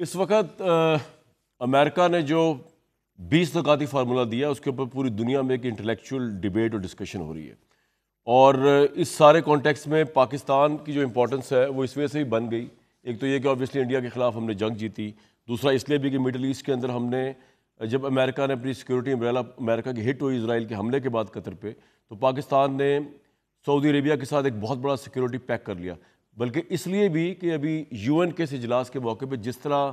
اس وقت امریکہ نے جو 20 نکاتی فارمولہ دیا اس کے اوپر پوری دنیا میں ایک انٹلیکچوئل ڈیبیٹ اور ڈسکشن ہو رہی ہے، اور اس سارے کانٹیکس میں پاکستان کی جو امپورٹنس ہے وہ اس وجہ سے بھی بن گئی. ایک تو یہ کہ آبویسلی انڈیا کے خلاف ہم نے جنگ جیتی، دوسرا اس لیے بھی کہ مڈل ایسٹ کے اندر ہم نے جب امریکہ نے اپنی سیکورٹی امبریلا امریکہ کی ہٹ ہوئی اسرائیل کے حملے کے بعد قطر پہ، تو پاکستان نے سعودی عربیہ کے ساتھ ایک بہت بڑا سیکورٹی پیک کر لیا. بلکہ اس لیے بھی کہ ابھی یو این کے اس اجلاس کے موقع پہ جس طرح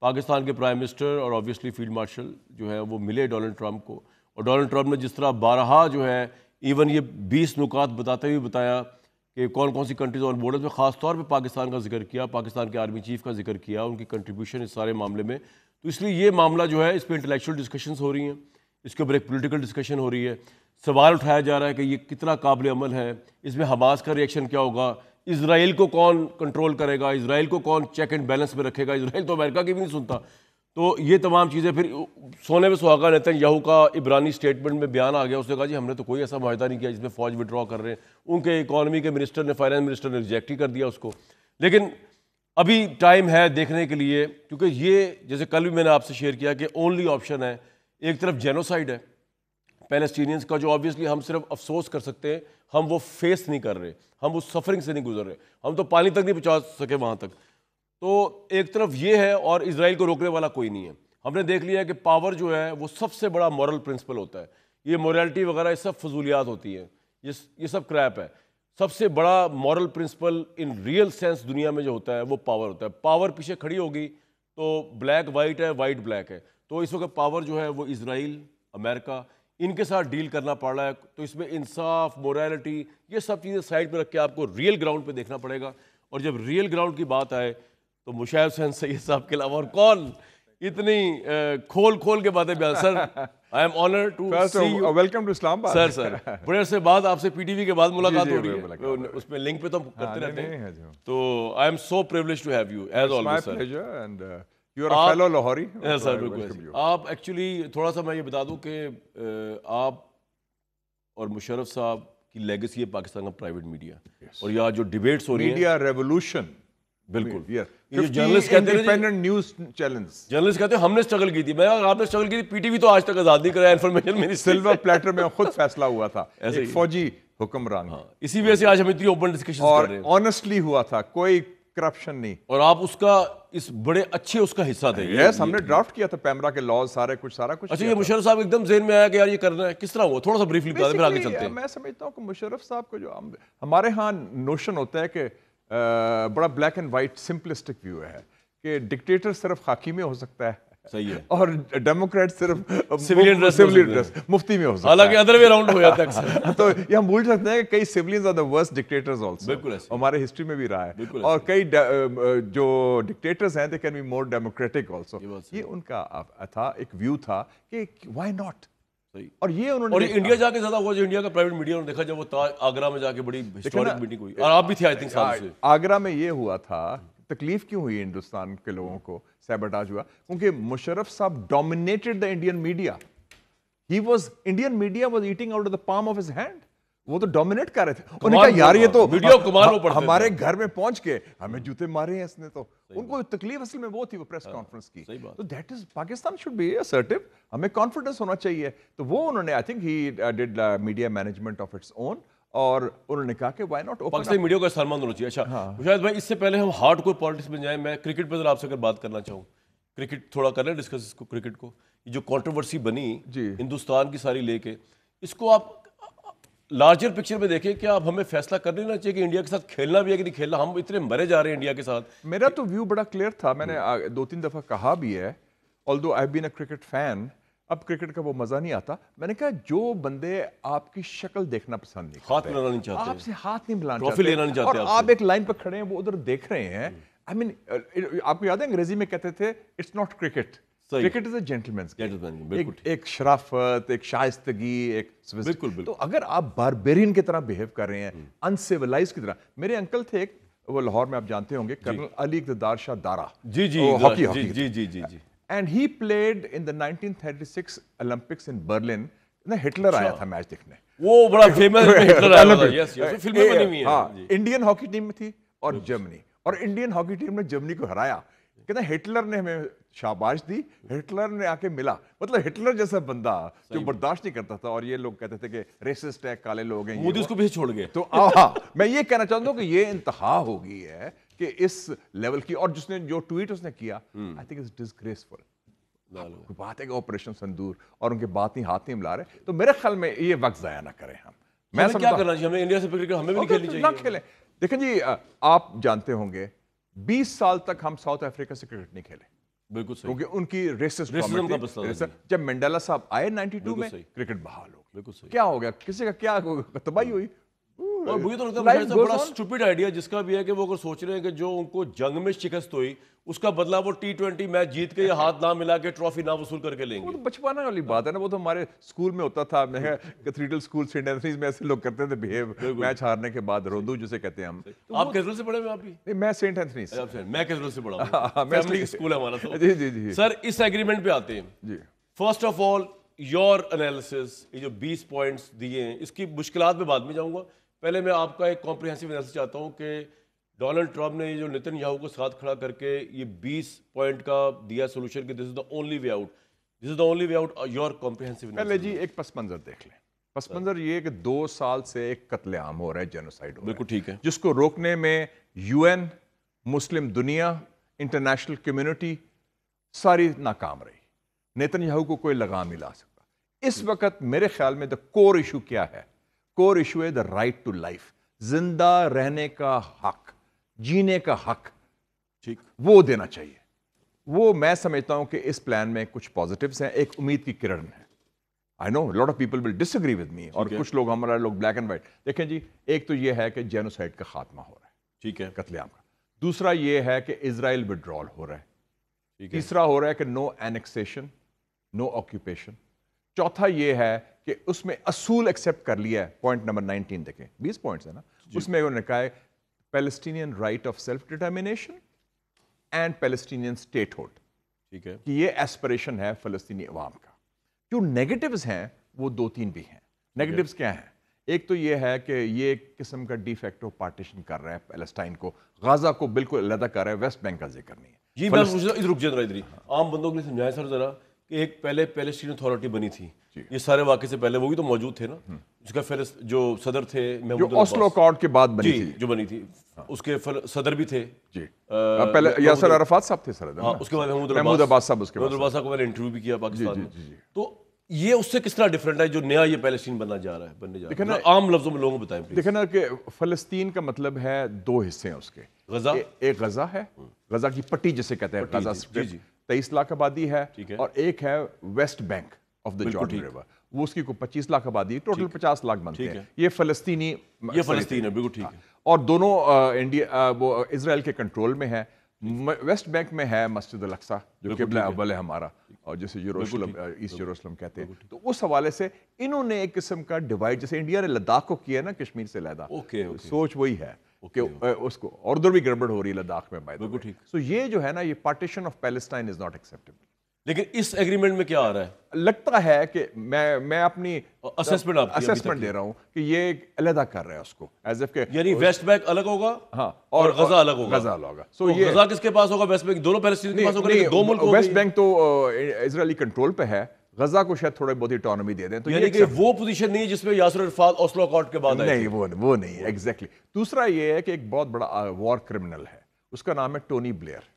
پاکستان کے پرائم منسٹر اور آبویسلی فیلڈ مارشل جو ہے وہ ملے ڈونلڈ ٹرمپ کو، اور ڈونلڈ ٹرمپ نے جس طرح بارہا جو ہے ایون یہ 20 نکات بتاتے ہوئے بتایا کہ کون کون سی کنٹریز آن بورڈ میں، خاص طور پہ پاکستان کا ذکر کیا، پاکستان کے آرمی چیف کا ذکر کیا، ان کی کنٹریبیوشن اس سارے معاملے میں. تو اس لیے یہ معاملہ جو ہے اس پہ انٹلیکچوئل ڈسکشنز ہو رہی ہیں، اس کے اوپر ایک پولیٹیکل ڈسکشن ہو رہی ہے. سوال اٹھایا جا رہا ہے کہ یہ کتنا قابل عمل ہے، اس میں حماس کا ریئیکشن کیا ہوگا، اسرائیل کو کون کنٹرول کرے گا، اسرائیل کو کون چیک اینڈ بیلنس میں رکھے گا، اسرائیل تو امریکہ کی بھی نہیں سنتا. تو یہ تمام چیزیں پھر سونے میں سہاگا نیتن یاہو کا عبرانی سٹیٹمنٹ میں بیان آ گیا، اس نے کہا جی ہم نے تو کوئی ایسا معاہدہ نہیں کیا جس میں فوج وڈرا کر رہے ہیں. ان کے اکانومی کے منسٹر نے، فائنانس منسٹر نے ریجیکٹ ہی کر دیا اس کو. لیکن ابھی ٹائم ہے دیکھنے کے لیے، کیونکہ یہ جیسے کل بھی میں نے آپ سے شیئر کیا کہ اونلی آپشن ہے، ایک طرف جینوسائیڈ ہے پیلسٹینینز کا جو آبویسلی ہم صرف افسوس کر سکتے ہیں، ہم وہ فیس نہیں کر رہے، ہم اس سفرنگ سے نہیں گزر رہے، ہم تو پانی تک نہیں پہنچا سکے وہاں تک. تو ایک طرف یہ ہے، اور اسرائیل کو روکنے والا کوئی نہیں ہے. ہم نے دیکھ لیا ہے کہ پاور جو ہے وہ سب سے بڑا مورل پرنسپل ہوتا ہے. یہ مورالٹی وغیرہ یہ سب فضولیات ہوتی ہیں، یہ سب کریپ ہے. سب سے بڑا moral principle in real sense دنیا میں جو ہوتا ہے وہ پاور ہوتا ہے. پاور پیچھے کھڑی ہوگی تو بلیک وائٹ ہے، وائٹ بلیک ہے. تو اس وقت پاور جو ہے وہ اسرائیل، امریکہ، ان کے ساتھ ڈیل کرنا پڑ رہا ہے. تو اس میں انصاف، مورالٹی، یہ سب چیزیں سائڈ پہ رکھ کے آپ کو ریئل گراؤنڈ پہ دیکھنا پڑے گا. اور جب ریئل گراؤنڈ کی بات آئے تو مشاہد حسین سید صاحب کے علاوہ اور کون اتنی کھول کے باتیں بیان. Sir I am honour to see you, welcome to Islamabad. Sir بڑے عرصے بعد آپ سے پی ٹی وی کے بعد ملاقات ہو رہی ہے، اس میں لنک پہ تو ہم کرتے رہتے ہیں. تو I am so privilege to have you as always sir. You are a fellow Lahori. Sir بالکل. آپ ایکچولی تھوڑا سا میں یہ بتا دوں کہ آپ اور مشرف صاحب کی لیگیسی ہے پاکستان کا پرائیویٹ میڈیا، اور یہاں جو ڈیبیٹس ہو رہی ہیں میڈیا ریولوشن. بالکل. Journalist independent news challenge. Journalist کہتے ہیں ہم نے اسٹرگل کی تھی. میں آپ نے اسٹرگل کی تھی، پی ٹی وی تو آج تک آزاد نہیں کرایا انفارمیشن میں. سلور پلیٹر میں خود فیصلہ ہوا تھا ایک فوجی حکمران، اسی وجہ سے آج ہم اتنی اوپن ڈسکشن کر رہے ہیں. اور آنیسٹلی ہوا تھا، کوئی کرپشن نہیں. اور آپ اس کا اس بڑے اچھے اس کا حصہ تھے. یس، ہم نے ڈرافٹ کیا تھا پیمرا کے لاز سارا کچھ. اچھا، یہ مشرف صاحب ایک دم ذہن میں آیا کہ یار یہ کرنا ہے، کس طرح ہوا؟ تھوڑا سا بریفلی بتا دیں پھر آگے چلتے ہیں. میں سمجھتا ہوں کہ مشرف صاحب کو جو ہمارے ہاں نوشن ہوتا ہے کہ بڑا black and white simplistic view ہے کہ ڈکٹیٹر صرف خاکی میں ہو سکتا ہے، صحیح ہے، اور ڈیموکریٹ صرف سویلین ڈریس مفتی میں ہو سکتا ہے. حالانکہ ادر وے راؤنڈ ہو جاتا ہے اکثر. تو یہ ہم بھول سکتے ہیں کہ کئی civilians are the worst dictators also. بالکل ہمارے ہسٹری میں بھی رہا ہے. اور کئی جو ڈکٹیٹرز ہیں they can be more democratic also. یہ ان کا تھا ایک ویو تھا کہ وائی ناٹ. اور یہ انہوں نے، اور انڈیا جا کے زیادہ ہوا جو انڈیا کا پرائیویٹ میڈیا نے دیکھا جب وہ آگرہ میں جا کے بڑی ہسٹورک میٹنگ ہوئی، اور آپ بھی تھے آئی تھنک ساتھ سے. آگرہ میں یہ ہوا تھا، تکلیف کیوں ہوئی ہندوستان کے لوگوں کو، سیبوٹاج ہوا کیونکہ مشرف صاحب dominated the Indian media. Indian media was eating out of the palm of his hand. وہ تو ڈومینیٹ کر رہے تھے. انہوں نے کہا یار یہ تو ہمارے گھر میں پہنچ کے ہمیں جوتے مارے ہیں اس نے. تو ان کو تکلیف اصل میں وہ تھی، وہ پریس کانفرنس کی. تو that is Pakistan should be assertive. ہمیں کانفیڈنس ہونا چاہیے. تو وہ انہوں نے، I think he did media management of its own, اور انہوں نے کہا کہ why not open Pakistani media کو استعمال ہونا چاہیے. اچھا مشاہد بھائی، اس سے پہلے ہم ہارڈ کور پالیٹکس میں جائیں، میں کرکٹ پہ ذرا آپ سے اگر بات کرنا چاہوں. کرکٹ تھوڑا کر لیں ڈسکس اس کو، کرکٹ کو. یہ جو کنٹروورسی بنی ہندوستان کی ساری لے کے، اس کو آپ لارجر پکچر میں دیکھیں کہ آپ ہمیں فیصلہ کر لینا چاہیے کہ انڈیا کے ساتھ کھیلنا بھی ہے کہ نہیں کھیلنا. ہم اتنے مرے جا رہے ہیں انڈیا کے ساتھ. میرا تو ویو بڑا کلیئر تھا. میں نے 2-3 دفعہ کہا بھی ہے، although I've been a cricket fan. اب کرکٹ کا وہ مزہ نہیں آتا. میں نے کہا جو بندے آپ کی شکل دیکھنا پسند نہیں کرتے، ہاتھ ملانا نہیں چاہتے، آپ سے ہاتھ نہیں ملانا ٹرافی لینا نہیں چاہتے، اور آپ ایک لائن پہ کھڑے ہیں، وہ ادھر دیکھ رہے ہیں. I mean آپ کو یاد ہے انگریزی میں کہتے تھے it's not cricket, cricket is a gentleman's game. ایک شرافت، ایک شائستگی، ایک بالکل. تو اگر آپ باربیرین کی طرح بہیو کر رہے ہیں، انسیولائز کی طرح. میرے انکل تھے ایک، وہ لاہور میں آپ جانتے ہوں گے، کرنل علی اقتدار شاہ دارا. جی جی hockey. And he played in the 1936 Olympics in Berlin. Hitler آیا تھا میچ دیکھنے. وہ بڑا فیمس ہٹلر آیا تھا. یس یس، فلمیں بنی ہوئی ہیں. ہاں، انڈین ہاکی ٹیم میں تھی اور جرمنی، اور انڈین ہاکی ٹیم نے جرمنی کو ہرایا. کہتے ہیں ہٹلر نے ہمیں شاباش دی, ہٹلر نے آ کے ملا, مطلب ہٹلر جیسا بندہ جو برداشت نہیں کرتا تھا, اور یہ لوگ کہتے تھے کہ ریسسٹ ہے, کالے لوگ ہیں, مودی اس کو پیچھے چھوڑ گئے. تو میں یہ کہنا چاہتا ہوں کہ یہ انتہا ہو گئی ہے کہ اس لیول کی, اور جس نے جو ٹویٹ اس نے کیا, آئی تھنک اٹس ڈسگریسفل. بات ہے کہ آپریشن سندور اور ان کے بات نہیں, ہاتھ نہیں ملا رہے, تو میرے خیال میں یہ وقت ضائع نہ کریں ہم. میں کیا کرنا چاہیے, ہمیں انڈیا سے کرکٹ ہمیں بھی نہیں کھیلنی چاہیے. نہ کھیلیں. دیکھیں جی, آپ جانتے ہوں گے 20 سال تک ہم ساؤتھ افریقہ سے کرکٹ نہیں کھیلے. بالکل صحیح. کیونکہ ان کی ریسسٹ ریسزم جب منڈیلا صاحب آئے 92 میں, کرکٹ بحال ہو. بالکل صحیح. کیا ہو گیا, کسی کا کیا تباہی ہوئی. اور مجھے تو لگتا ہے بڑا اسٹوپڈ آئیڈیا جس کا بھی ہے کہ وہ اگر سوچ رہے ہیں کہ جو ان کو جنگ میں شکست ہوئی اس کا بدلہ وہ T20 میچ جیت کے یا ہاتھ نہ ملا کے ٹرافی نہ وصول کر کے لیں گے. وہ تو بچپانا والی بات ہے نا, وہ تو ہمارے اسکول میں ہوتا تھا. کیتھیڈرل اسکول سینٹ اینتھنیز میں ایسے لوگ کرتے تھے بہیو, میچ ہارنے کے بعد روندو جسے کہتے ہیں ہم. آپ کیتھیڈرل سے پڑھے ہوئے آپ بھی؟ میں سینٹ اینتھنیز. میں کیتھیڈرل سے پڑھا ہوں, فیملی اسکول ہے ہمارا. تو جی جی جی سر اس ایگریمنٹ پہ آتے ہیں. جی, first of all your analysis, یہ جو 20 پوائنٹس دیے ہیں اس کی مشکلات میں بعد میں جاؤں گا. پہلے میں آپ کا ایک کمپریہنسو انالیسس چاہتا ہوں کہ ڈونلڈ ٹرمپ نے یہ جو نتن یاہو کو ساتھ کھڑا کر کے یہ 20 پوائنٹ کا دیا سولوشن کہ this is the only way out, this is the only way out, your comprehensive analysis. پہلے جی ایک پس منظر دیکھ لیں. پس منظر یہ کہ 2 سال سے ایک قتل عام ہو رہا ہے, جینوسائیڈ ہو رہا ہے. بالکل ٹھیک ہے. جس کو روکنے میں UN, مسلم دنیا, انٹرنیشنل کمیونٹی ساری ناکام رہی. نیتن یاہو کو کوئی لگام نہیں لا سکتا. اس وقت میرے خیال میں دا کور ایشو کیا ہے؟ کور ایشو ہے دا رائٹ ٹو لائف, زندہ رہنے کا حق, جینے کا حق. ٹھیک, وہ دینا چاہیے. وہ میں سمجھتا ہوں کہ اس پلان میں کچھ پازیٹیوز ہیں, ایک امید کی کرن ہے. I know a lot of people will disagree with me, اور کچھ لوگ ہمارا لوگ بلیک اینڈ وائٹ. دیکھیں جی, ایک تو یہ ہے کہ جینوسائیڈ کا خاتمہ ہو رہا ہے, ٹھیک ہے, قتل عام کا. دوسرا یہ ہے کہ اسرائیل وڈرال ہو رہا ہے. تیسرا ہو رہا ہے کہ نو اینکسیشن, نو آکوپیشن. چوتھا یہ ہے کہ اس میں اصول ایکسیپٹ کر لیا ہے. پوائنٹ نمبر 19 دیکھیں, 20 پوائنٹس ہے نا, اس میں انہوں نے کہا ہے Palestinian right of self determination and Palestinian statehood. ٹھیک ہے, کہ یہ ایسپریشن ہے فلسطینی عوام کا. جو نیگیٹوز ہیں وہ 2-3 بھی ہیں. نیگیٹوز کیا ہیں؟ ایک تو یہ ہے کہ یہ ایک قسم کا ڈی فیکٹو پارٹیشن کر رہا ہے پیلسٹائن کو, غزہ کو بالکل علیحدہ کر رہا ہے, ویسٹ بینک کا ذکر نہیں ہے. جی میں رک جائیں ادھر, عام بندوں کے لیے سمجھائیں سر ذرا کہ ایک پہلے پیلسٹین اتھارٹی بنی تھی, یہ سارے واقعے سے پہلے وہ بھی تو موجود تھے نا, اس کا جو صدر تھے جو اوسلو اکارڈ کے بعد بنی تھی, جو بنی تھی, اس کے صدر بھی تھے جی, پہلے یاسر عرفات صاحب تھے صدر, اس کے بعد محمود عباس صاحب, اس کے بعد محمود عباس صاحب کو میں نے انٹرویو بھی کیا پاکستان میں. تو یہ اس سے کس طرح ڈفرینٹ ہے جو نیا یہ پیلسٹین بننا جا رہا ہے, بننے جا رہا ہے؟ عام لفظوں میں لوگوں کو بتائیں پلیز. دیکھیں نا کہ فلسطین کا مطلب ہے 2 حصے ہیں اس کے. غزہ, ایک غزہ ہے, غزہ کی پٹی جسے کہتے ہیں, غزہ اسٹرپ 23 لاکھ آبادی ہے, اور ایک ہے West Bank of the Jordan river, وہ اس کی کوئی 25 لاکھ آبادی ہے, ٹوٹل 50 لاکھ بنتے ہیں. یہ فلسطینی, یہ فلسطین ہے, بالکل ٹھیک ہے. اور دونوں انڈیا وہ اسرائیل کے کنٹرول میں ہے. ویسٹ بینک میں ہے مسجد الاقصی جو قبلہ اول ہے ہمارا, اور جسے یروشلم, ایسٹ یروشلم کہتے ہیں. تو اس حوالے سے انہوں نے ایک قسم کا ڈیوائڈ, جیسے انڈیا نے لداخ کو کیا نا کشمیر سے علیحدہ, سوچ وہی ہے کہ اس کو, اور ادھر بھی گڑبڑ ہو رہی ہے لداخ میں. بالکل ٹھیک. سو یہ جو ہے نا, یہ partition of Palestine is not acceptable. لیکن اس ایگریمنٹ میں کیا آ رہا ہے؟ لگتا ہے کہ میں اپنی اسیسمنٹ دے رہا ہوں کہ یہ علیحدہ کر رہا ہے اس کو, ایز اف کہ یعنی ویسٹ بینک الگ ہوگا, ہاں, اور غزہ الگ ہوگا. غزہ الگ ہوگا. سو یہ غزہ کس کے پاس ہوگا؟ ویسٹ بینک دونوں پیلسٹین کے پاس ہوگا, لیکن 2 ملک ہو گئے. ویسٹ بینک تو اسرائیلی کنٹرول پہ ہے, غزہ کو شاید تھوڑے بہت اٹانومی دے دیں. تو یعنی کہ وہ پوزیشن نہیں ہے جس میں یاسر عرفات اوسلو اکارڈ کے بعد آئے. نہیں, وہ نہیں, ایگزیکٹلی. دوسرا یہ ہے کہ ایک بہت بڑا وار کرمنل ہے, اس کا نام ہے ٹونی بلیئر.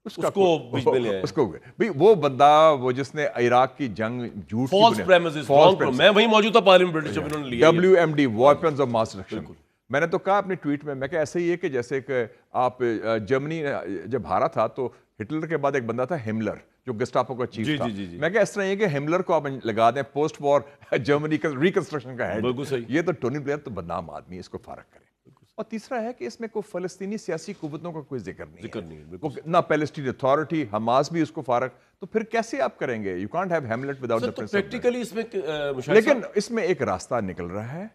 اس کو بیچ میں لے آئے وہ بندہ, وہ جس نے عراق کی جنگ جھوٹ کی, میں وہیں موجود تھا پارلیمنٹ برٹش جب انہوں نے لیا WMD weapons of mass destruction. میں نے تو کہا اپنی ٹویٹ میں کہ ایسے ہی ہے کہ جیسے کہ آپ جرمنی جب ہارا تھا تو ہٹلر کے بعد ایک بندہ تھا ہملر جو گسٹاپو کا چیف تھا. میں کہ اس طرح یہ کہ ہملر کو آپ لگا دیں پوسٹ وار جرمنی کا ریکنسٹرکشن کا ہیڈ. یہ تو ٹونی بلیئر تو بدنام آدمی ہے, اس کو فارغ کریں. اور تیسرا ہے کہ اس میں کوئی فلسطینی سیاسی قوتوں کا کوئی ذکر نہیں ہے, نہ پیلسٹین اتھارٹی, حماس بھی اس کو فارغ. تو پھر کیسے آپ کریں گے؟ You can't have Hamlet without the practically اس میں. لیکن اس میں ایک راستہ نکل رہا ہے,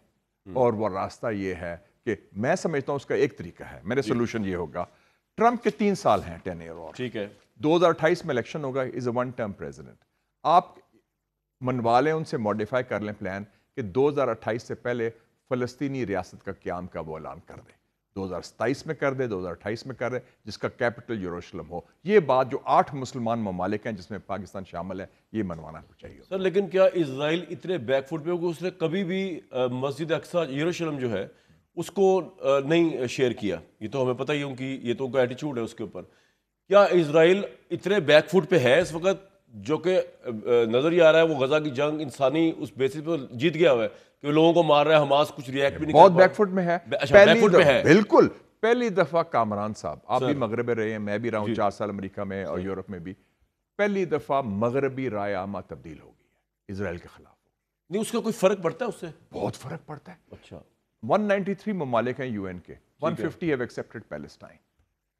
اور وہ راستہ یہ ہے کہ میں سمجھتا ہوں اس کا ایک طریقہ ہے, میرے سولوشن یہ ہوگا. ٹرمپ کے 3 سال ہیں, 10 ایئر اور, ٹھیک ہے, 2028 میں الیکشن ہوگا, از اے 1 ٹرم پریزیڈنٹ. آپ منوا لیں, ان سے ماڈیفائی کر لیں پلان کہ 2028 سے پہلے فلسطینی ریاست کا قیام کا وہ اعلان کر دیں. 2027 میں کر دے, 2028 میں کر دے, جس کا کیپٹل یروشلم ہو. یہ بات جو 8 مسلمان ممالک ہیں جس میں پاکستان شامل ہے, یہ منوانا چاہیے. سر لیکن کیا اسرائیل اتنے بیک فٹ پہ کہ اس نے کبھی بھی مسجد اقصی یروشلم جو ہے اس کو نہیں شیئر کیا؟ یہ تو ہمیں پتہ ہی ہے کہ یہ تو ان کا ایٹیچیوڈ ہے اس کے اوپر. کیا اسرائیل اتنے بیک فٹ پہ ہے اس وقت جو کہ نظر ہی آ رہا ہے وہ غزہ کی جنگ انسانی اس بیسس پہ جیت گیا ہوا ہے کہ لوگوں کو مار رہا ہے, حماس کچھ ریئیکٹ بھی نہیں بہت کر پا بیک فٹ میں ہے. بیک فٹ پہ ہے بالکل. پہلی دفعہ کامران صاحب, آپ بھی مغرب میں رہے ہیں, میں بھی رہا ہوں 4 سال امریکہ میں اور یورپ میں بھی, پہلی دفعہ مغربی رائے عامہ تبدیل ہو گئی ہے اسرائیل کے خلاف. نہیں اس کا کوئی فرق پڑتا ہے اس سے؟ بہت فرق پڑتا ہے. اچھا 193 ممالک ہیں UN کے, 150 have accepted Palestine.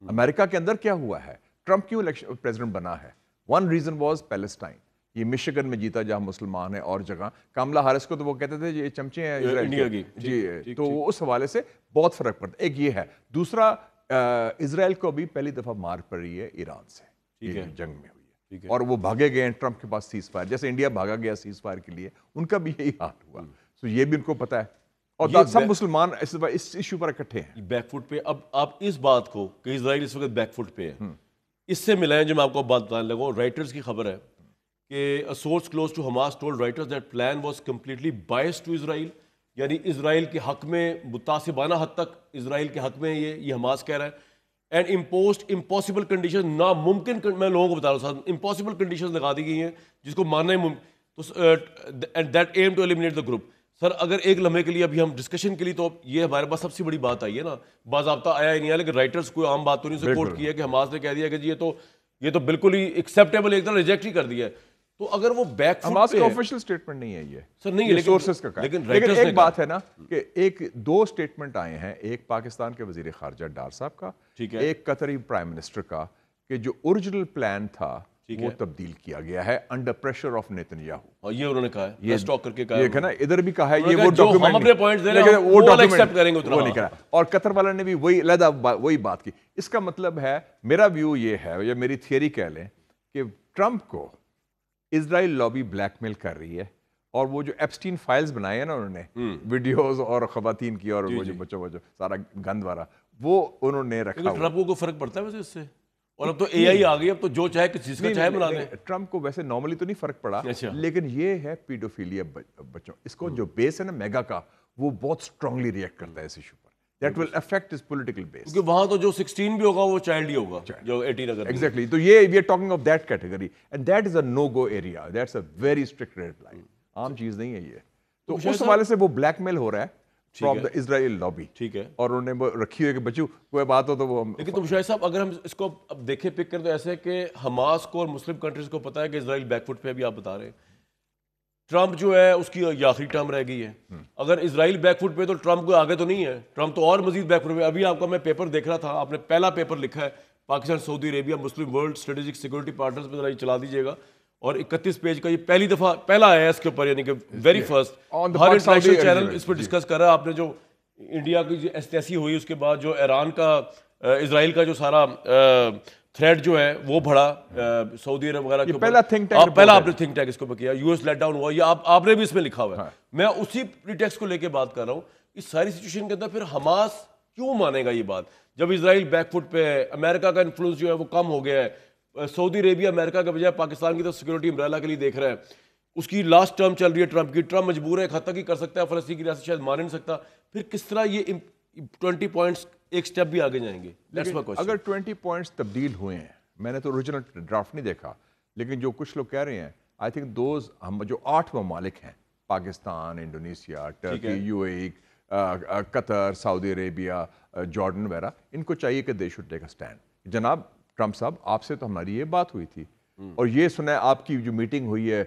امریکہ کے اندر کیا ہوا ہے, ٹرمپ کیوں پریزیڈنٹ بنا ہے؟ One reason was Palestine. یہ مشگن میں جیتا جہاں مسلمان ہیں اور جگہ. کاملا ہارس کو تو وہ کہتے تھے یہ چمچے ہیں اسرائیل کے. جی تو اس حوالے سے بہت فرق پڑتا ہے. ایک یہ ہے. دوسرا اسرائیل کو بھی پہلی دفعہ مار پڑی ہے ایران سے, جنگ میں ہوئی ہے, اور وہ بھاگے گئے ہیں ٹرمپ کے پاس سیز فائر, جیسے انڈیا بھاگا گیا سیز فائر کے لیے, ان کا بھی یہی حال ہوا. تو یہ بھی ان کو پتا ہے, اور سب مسلمان اس ایشو پر اکٹھے ہیں. بیک فٹ پہ اب آپ اس بات کو کہ اسرائیل اس وقت بیک فٹ پہ ہے, اس سے ملائیں جو میں آپ کو بات بتانے لگا ہوں. رائٹرز کی خبر ہے کہ a source close to Hamas told Reuters that plan was completely biased to Israel, یعنی اسرائیل کے حق میں متعصبانہ حد تک اسرائیل کے حق میں یہ حماس کہہ رہا ہے. اینڈ imposed impossible conditions, ناممکن, میں لوگوں کو بتا رہا ہوں, impossible conditions لگا دی گئی ہیں جس کو ماننا ہی and that aim to eliminate the group. سر اگر ایک لمحے کے لیے ابھی ہم ڈسکشن کے لیے, تو یہ ہمارے پاس سب سے بڑی بات آئی ہے نا, باضابطہ آیا ہی نہیں ہے, لیکن رائٹرز کوئی عام بات تو نہیں سے کوٹ کی ہے کہ حماس نے کہہ دیا کہ جی یہ تو بالکل ہی ایکسیپٹیبل, ایک طرح ریجیکٹ ہی کر دیا ہے. تو اگر وہ بیک فٹ حماس کا آفیشیل سٹیٹمنٹ نہیں ہے یہ سر, نہیں ہے سورسز کا, لیکن ایک بات ہے نا کہ ایک 2 سٹیٹمنٹ آئے ہیں, ایک پاکستان کے وزیر خارجہ ڈار صاحب کا, ایک قطری پرائم منسٹر کا, کہ جو اوریجنل پلان تھا وہ تبدیل کیا گیا ہے انڈر پریشر آف نیتنیاہو. اور یہ انہوں نے کہا ہے, یہ اسٹاک کر کے کہا ہے, یہ نا ادھر بھی کہا ہے, یہ وہ جو ہم اپنے پوائنٹس دے رہے ہیں وہ ایکسپٹ کریں گے اتنا, وہ نہیں کرا. اور قطر والے نے بھی وہی علیحدہ وہی بات کی. اس کا مطلب ہے, میرا ویو یہ ہے, یا میری تھیوری کہہ لیں, کہ ٹرمپ کو اسرائیل لابی بلیک میل کر رہی ہے, اور وہ جو ایپسٹین فائلز بنائے ہیں نا انہوں نے, ویڈیوز اور خواتین کی, اور وہ جو بچوں سارا گند والا, وہ انہوں نے رکھا. ٹرمپ کو فرق پڑتا ہے ویسے اس سے؟ اور اب تو اے آئی آ گئی, اب تو جو چاہے کس چیز کا چاہے بنا دیں. ٹرمپ کو ویسے نارملی تو نہیں فرق پڑا, لیکن یہ ہے پیڈوفیلیا بچوں, اس کو جو بیس ہے نا میگا کا, وہ بہت اسٹرانگلی ریئیکٹ کرتا ہے اس ایشو پر. That will affect his political base. کیونکہ وہاں تو جو 16 بھی ہوگا وہ چائلڈ ہی ہوگا, جو 18 اگر. Exactly. تو یہ we are talking of that category, and that is a no-go area. That's a very strict red line. عام چیز نہیں ہے یہ. تو اس حوالے سے وہ بلیک میل ہو رہا ہے from the Israel lobby. ٹھیک ہے. اور انہوں نے وہ رکھی ہوئی کہ بچوں کوئی بات ہو تو وہ. لیکن تو مشاہد صاحب, اگر ہم اس کو اب دیکھیں پک کر, تو ایسے کہ حماس کو اور مسلم کنٹریز کو پتا ہے کہ اسرائیل بیک فٹ پہ ابھی آپ بتا رہے ہیں. ٹرمپ جو ہے اس کی یہ آخری ٹرم رہ گئی ہے. اگر اسرائیل بیک فٹ پہ تو ٹرمپ کو آگے تو نہیں ہے, ٹرمپ تو اور مزید بیک فٹ پہ. ابھی آپ کا میں پیپر دیکھ رہا تھا, آپ نے پہلا پیپر لکھا ہے پاکستان سعودی Arabia Muslim world strategic security partners پہ, ذرا یہ چلا دیجیے گا. اور 31 پیج کا یہ پہلی دفعہ پہلا آیا ہے اس کے اوپر, یعنی کہ ویری فرسٹ ہر انٹرنیشنل چینل اس پہ ڈسکس کر رہا ہے. آپ نے جو انڈیا کی جو ایسی ہوئی, اس کے بعد جو ایران کا اسرائیل کا جو سارا تھریڈ جو ہے وہ بڑھا سعودی عرب وغیرہ کے اوپر, پہلا آپ نے تھنک ٹینک اس کو کیا, یو ایس لیٹ ڈاؤن ہوا, یہ آپ نے بھی اس میں لکھا ہوا ہے. میں اسی پریٹیکسٹ کو لے کے بات کر رہا ہوں. اس ساری سچویشن کے اندر پھر حماس کیوں مانے گا یہ بات, جب اسرائیل بیک فٹ پہ ہے, امریکہ کا انفلوئنس جو ہے وہ کم ہو گیا ہے, سعودی عربیہ امریکہ کے بجائے پاکستان کی تو سیکورٹی امبریلا کے لیے دیکھ رہا ہے, اس کی لاسٹ ٹرم چل رہی ہے ٹرمپ کی, ٹرمپ مجبور ہے, ایک حد تک ہی کر سکتا ہے, فلسطین کی ریاست شاید مان نہیں سکتا. پھر کس طرح یہ 20 پوائنٹس ایک سٹیپ بھی آگے جائیں گے؟ اگر 20 پوائنٹس تبدیل ہوئے ہیں, میں نے تو اوریجنل ڈرافٹ نہیں دیکھا, لیکن جو کچھ لوگ کہہ رہے ہیں, آئی تھنک دوز ہم جو 8 ممالک ہیں, Pakistan, Indonesia, Turkey, U A E, Qatar, Saudi Arabia, Jordan وغیرہ, ان کو چاہیے کہ they should take a stand. جناب ٹرمپ صاحب, آپ سے تو ہماری یہ بات ہوئی تھی, اور یہ سنا آپ کی جو میٹنگ ہوئی ہے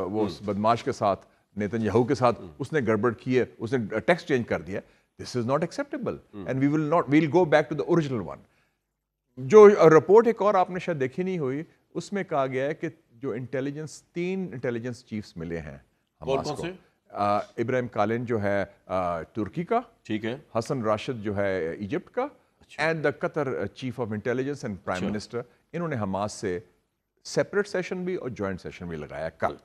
وہ بدماش کے ساتھ, نیتن یاہو کے ساتھ, اس نے گڑبڑ کی ہے, اس نے ٹیکسٹ چینج کر دیا. This is not acceptable, and we'll go back to the original one. جو رپورٹ ایک اور آپ نے شاید دیکھی نہیں ہوئی, اس میں کہا گیا ہے کہ جو انٹیلیجنس 3 انٹیلیجنس چیفز ملے ہیں حماس کو, ابراہیم کالن جو ہے ترکی کا, ٹھیک ہے, حسن راشد جو ہے ایجپٹ کا, and the Qatar chief of intelligence and prime minister, انہوں نے حماس سے سیپریٹ سیشن بھی اور جوائنٹ سیشن بھی لگایا کل.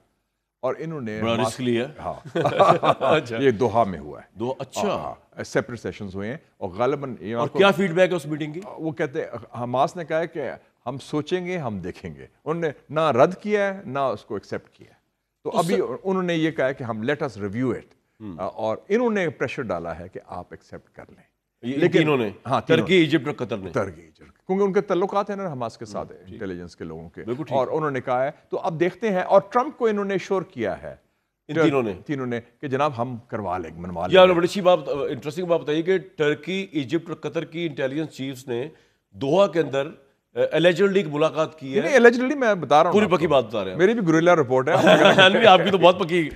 اور انہوں نے بڑا رسک لیا ہے. ہاں یہ دوحہ میں ہوا ہے. دو اچھا سیپریٹ سیشنز ہوئے ہیں اور غالباً اور کیا فیڈ بیک ہے اس میٹنگ کی؟ وہ کہتے ہیں حماس نے کہا ہے کہ ہم سوچیں گے ہم دیکھیں گے. انہوں نے نہ رد کیا ہے نہ اس کو ایکسیپٹ کیا ہے. تو ابھی انہوں نے یہ کہا ہے کہ ہم لیٹ اس ریویو اٹ, اور انہوں نے پریشر ڈالا ہے کہ آپ ایکسیپٹ کر لیں. لیکن انہوں نے ترکی ایجپٹ اور قطر نے کیونکہ ان کے تعلقات ہیں نا حماس کے ساتھ انٹیلیجنس کے لوگوں کے, اور انہوں نے کہا ہے تو اب دیکھتے ہیں. اور ٹرمپ کو انہوں نے شور کیا ہے تینوں نے کہ جناب ہم کروا لیں گے, منوا لیں گے. بڑی اچھی بات, انٹرسٹنگ بات بتائیے کہ ٹرکی, ایجپٹ اور قطر کی انٹیلیجنس چیفز نے دوحہ کے اندر ایلیجڈلی ملاقات کی ہے. ایلیجڈلی میں بتا رہا ہوں, پوری پکی بات بتا رہے ہیں, میری بھی گوریلا رپورٹ ہے. آپ کی تو بہت پکی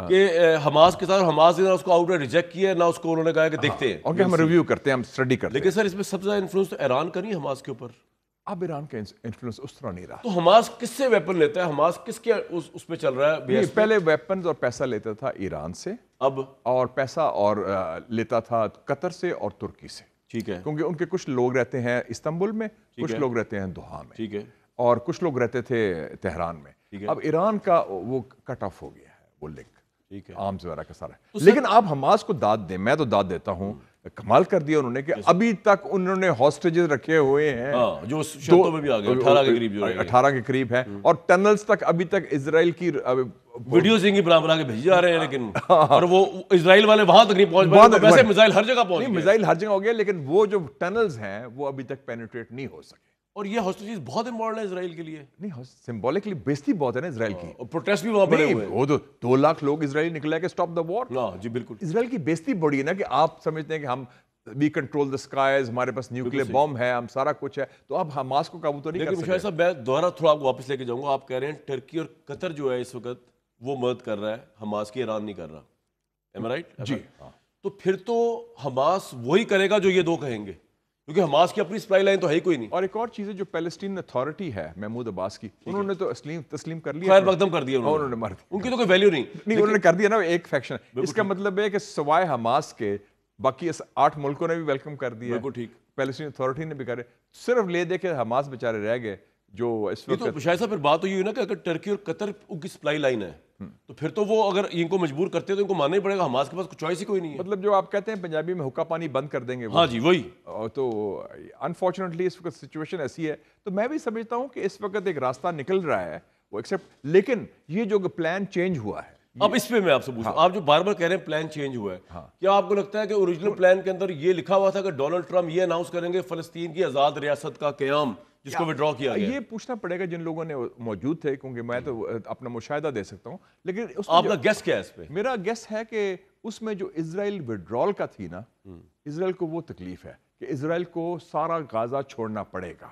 کہ حماس کے ساتھ حماس نے اس کو آؤٹ ریجیکٹ کیا, نہ اس کو انہوں نے کہا کہ دیکھتے ہیں اوکے ہم ریویو کرتے ہیں, ہم اسٹڈی کرتے ہیں. لیکن سر اس میں سب سے زیادہ انفلوئنس تو ایران کا نہیں ہے حماس کے اوپر. اب ایران کا انفلوئنس اس طرح نہیں رہا. تو حماس کس سے ویپن لیتا ہے, حماس کس کے اس پہ چل رہا ہے؟ پہلے ویپنز اور پیسہ لیتا تھا ایران سے, اب اور پیسہ اور لیتا تھا قطر سے اور ترکی سے. ٹھیک ہے, کیونکہ ان کے کچھ لوگ رہتے ہیں استنبول میں, کچھ لوگ رہتے ہیں دوحہ میں, ٹھیک ہے, اور کچھ لوگ رہتے تھے تہران میں. اب ایران کا وہ کٹ آف ہو گیا ہے وہ لنک, ٹھیک ہے, آرمز وغیرہ کا سارا. لیکن آپ حماس کو داد دیں, میں تو داد دیتا ہوں, کمال کر دیا انہوں نے کہ ابھی تک انہوں نے ہاسٹیجز رکھے ہوئے ہیں جو شرطوں میں بھی آ گئے 18 کے قریب, جو 18 کے قریب ہیں, اور ٹنلز تک ابھی تک اسرائیل کی ویڈیوز ان کی بنا کے بھیجے جا رہے ہیں. لیکن اور وہ اسرائیل والے وہاں تک نہیں پہنچ پائے, ویسے میزائل ہر جگہ پہنچ گئے. میزائل ہر جگہ ہو گیا, لیکن وہ جو ٹنلز ہیں وہ ابھی تک پینیٹریٹ نہیں ہو سکے. اور یہ ہاسٹیجز بہت امپورٹنٹ ہے اسرائیل کے لیے. نہیں, سمبولکلی بےزتی بہت ہے نا اسرائیل کی, اور پروٹیسٹ بھی وہاں بڑے ہوئے ہیں. وہ تو 2 لاکھ لوگ اسرائیل نکلے کہ سٹاپ دا وار. جی بالکل, اسرائیل کی بےزتی بڑی ہے نا, کہ آپ سمجھتے ہیں کہ ہم وی کنٹرول دا اسکائز, ہمارے پاس نیوکلیئر بم ہے, ہم سارا کچھ ہے, تو اب حماس کو قابو تو نہیں کر سکتے. لیکن مشاہد صاحب میں دوبارہ تھوڑا آپ کو واپس لے کے جاؤں گا. آپ کہہ رہے ہیں ٹرکی اور قطر جو ہے اس وقت وہ مدد کر رہا ہے حماس کی, ایران نہیں کر رہا. ایم آئی رائٹ؟ جی. تو پھر تو حماس وہی کرے گا جو یہ دو کہیں گے, کیونکہ حماس کی اپنی سپلائی لائن تو ہے ہی کوئی نہیں. اور ایک اور چیز ہے, جو پیلسٹین اتھارٹی ہے محمود عباس کی, انہوں نے تو تسلیم کر لیا, خیر مقدم کر دیا انہوں نے, مار دیا. ان کی تو کوئی ویلیو نہیں. انہوں نے کر دیا نا ایک فیکشن. اس کا مطلب ہے کہ سوائے حماس کے باقی 8 ملکوں نے بھی ویلکم کر دیا. بالکل ٹھیک, پیلسٹین اتھارٹی نے بھی کرے, صرف لے دے کے حماس بیچارے رہ گئے جو اس وقت. تو شاید صاحب پھر بات ہوئی نا کہ اگر ٹرکی اور قطر ان کی سپلائی لائن ہے تو پھر تو وہ اگر ان کو مجبور کرتے تو ان کو ماننا ہی پڑے گا. حماس کے پاس کوئی چوائس ہی کوئی نہیں ہے. مطلب جو آپ کہتے ہیں پنجابی میں حکا پانی بند کر دیں گے. ہاں جی وہی. تو انفارچونیٹلی اس وقت سچویشن ایسی ہے, تو میں بھی سمجھتا ہوں کہ اس وقت ایک راستہ نکل رہا ہے وہ ایکسیپٹ. لیکن یہ جو پلان چینج ہوا ہے, اب اس پہ میں آپ سے پوچھوں, آپ جو بار بار کہہ رہے ہیں پلان چینج ہوا ہے, کیا آپ کو لگتا ہے کہ اوریجنل پلان کے اندر یہ لکھا ہوا تھا کہ ڈونلڈ ٹرمپ یہ اناؤنس کریں گے فلسطین کی آزاد ریاست کا قیام, جس کو وڈرا کیا گیا؟ یہ پوچھنا پڑے گا جن لوگوں نے موجود تھے, کیونکہ میں تو اپنا مشاہدہ دے سکتا ہوں. لیکن آپ کا گیس کیا ہے اس پہ؟ میرا گیس ہے کہ اس میں جو اسرائیل وڈرال کا تھی نا, اسرائیل کو وہ تکلیف ہے کہ اسرائیل کو سارا غازہ چھوڑنا پڑے گا,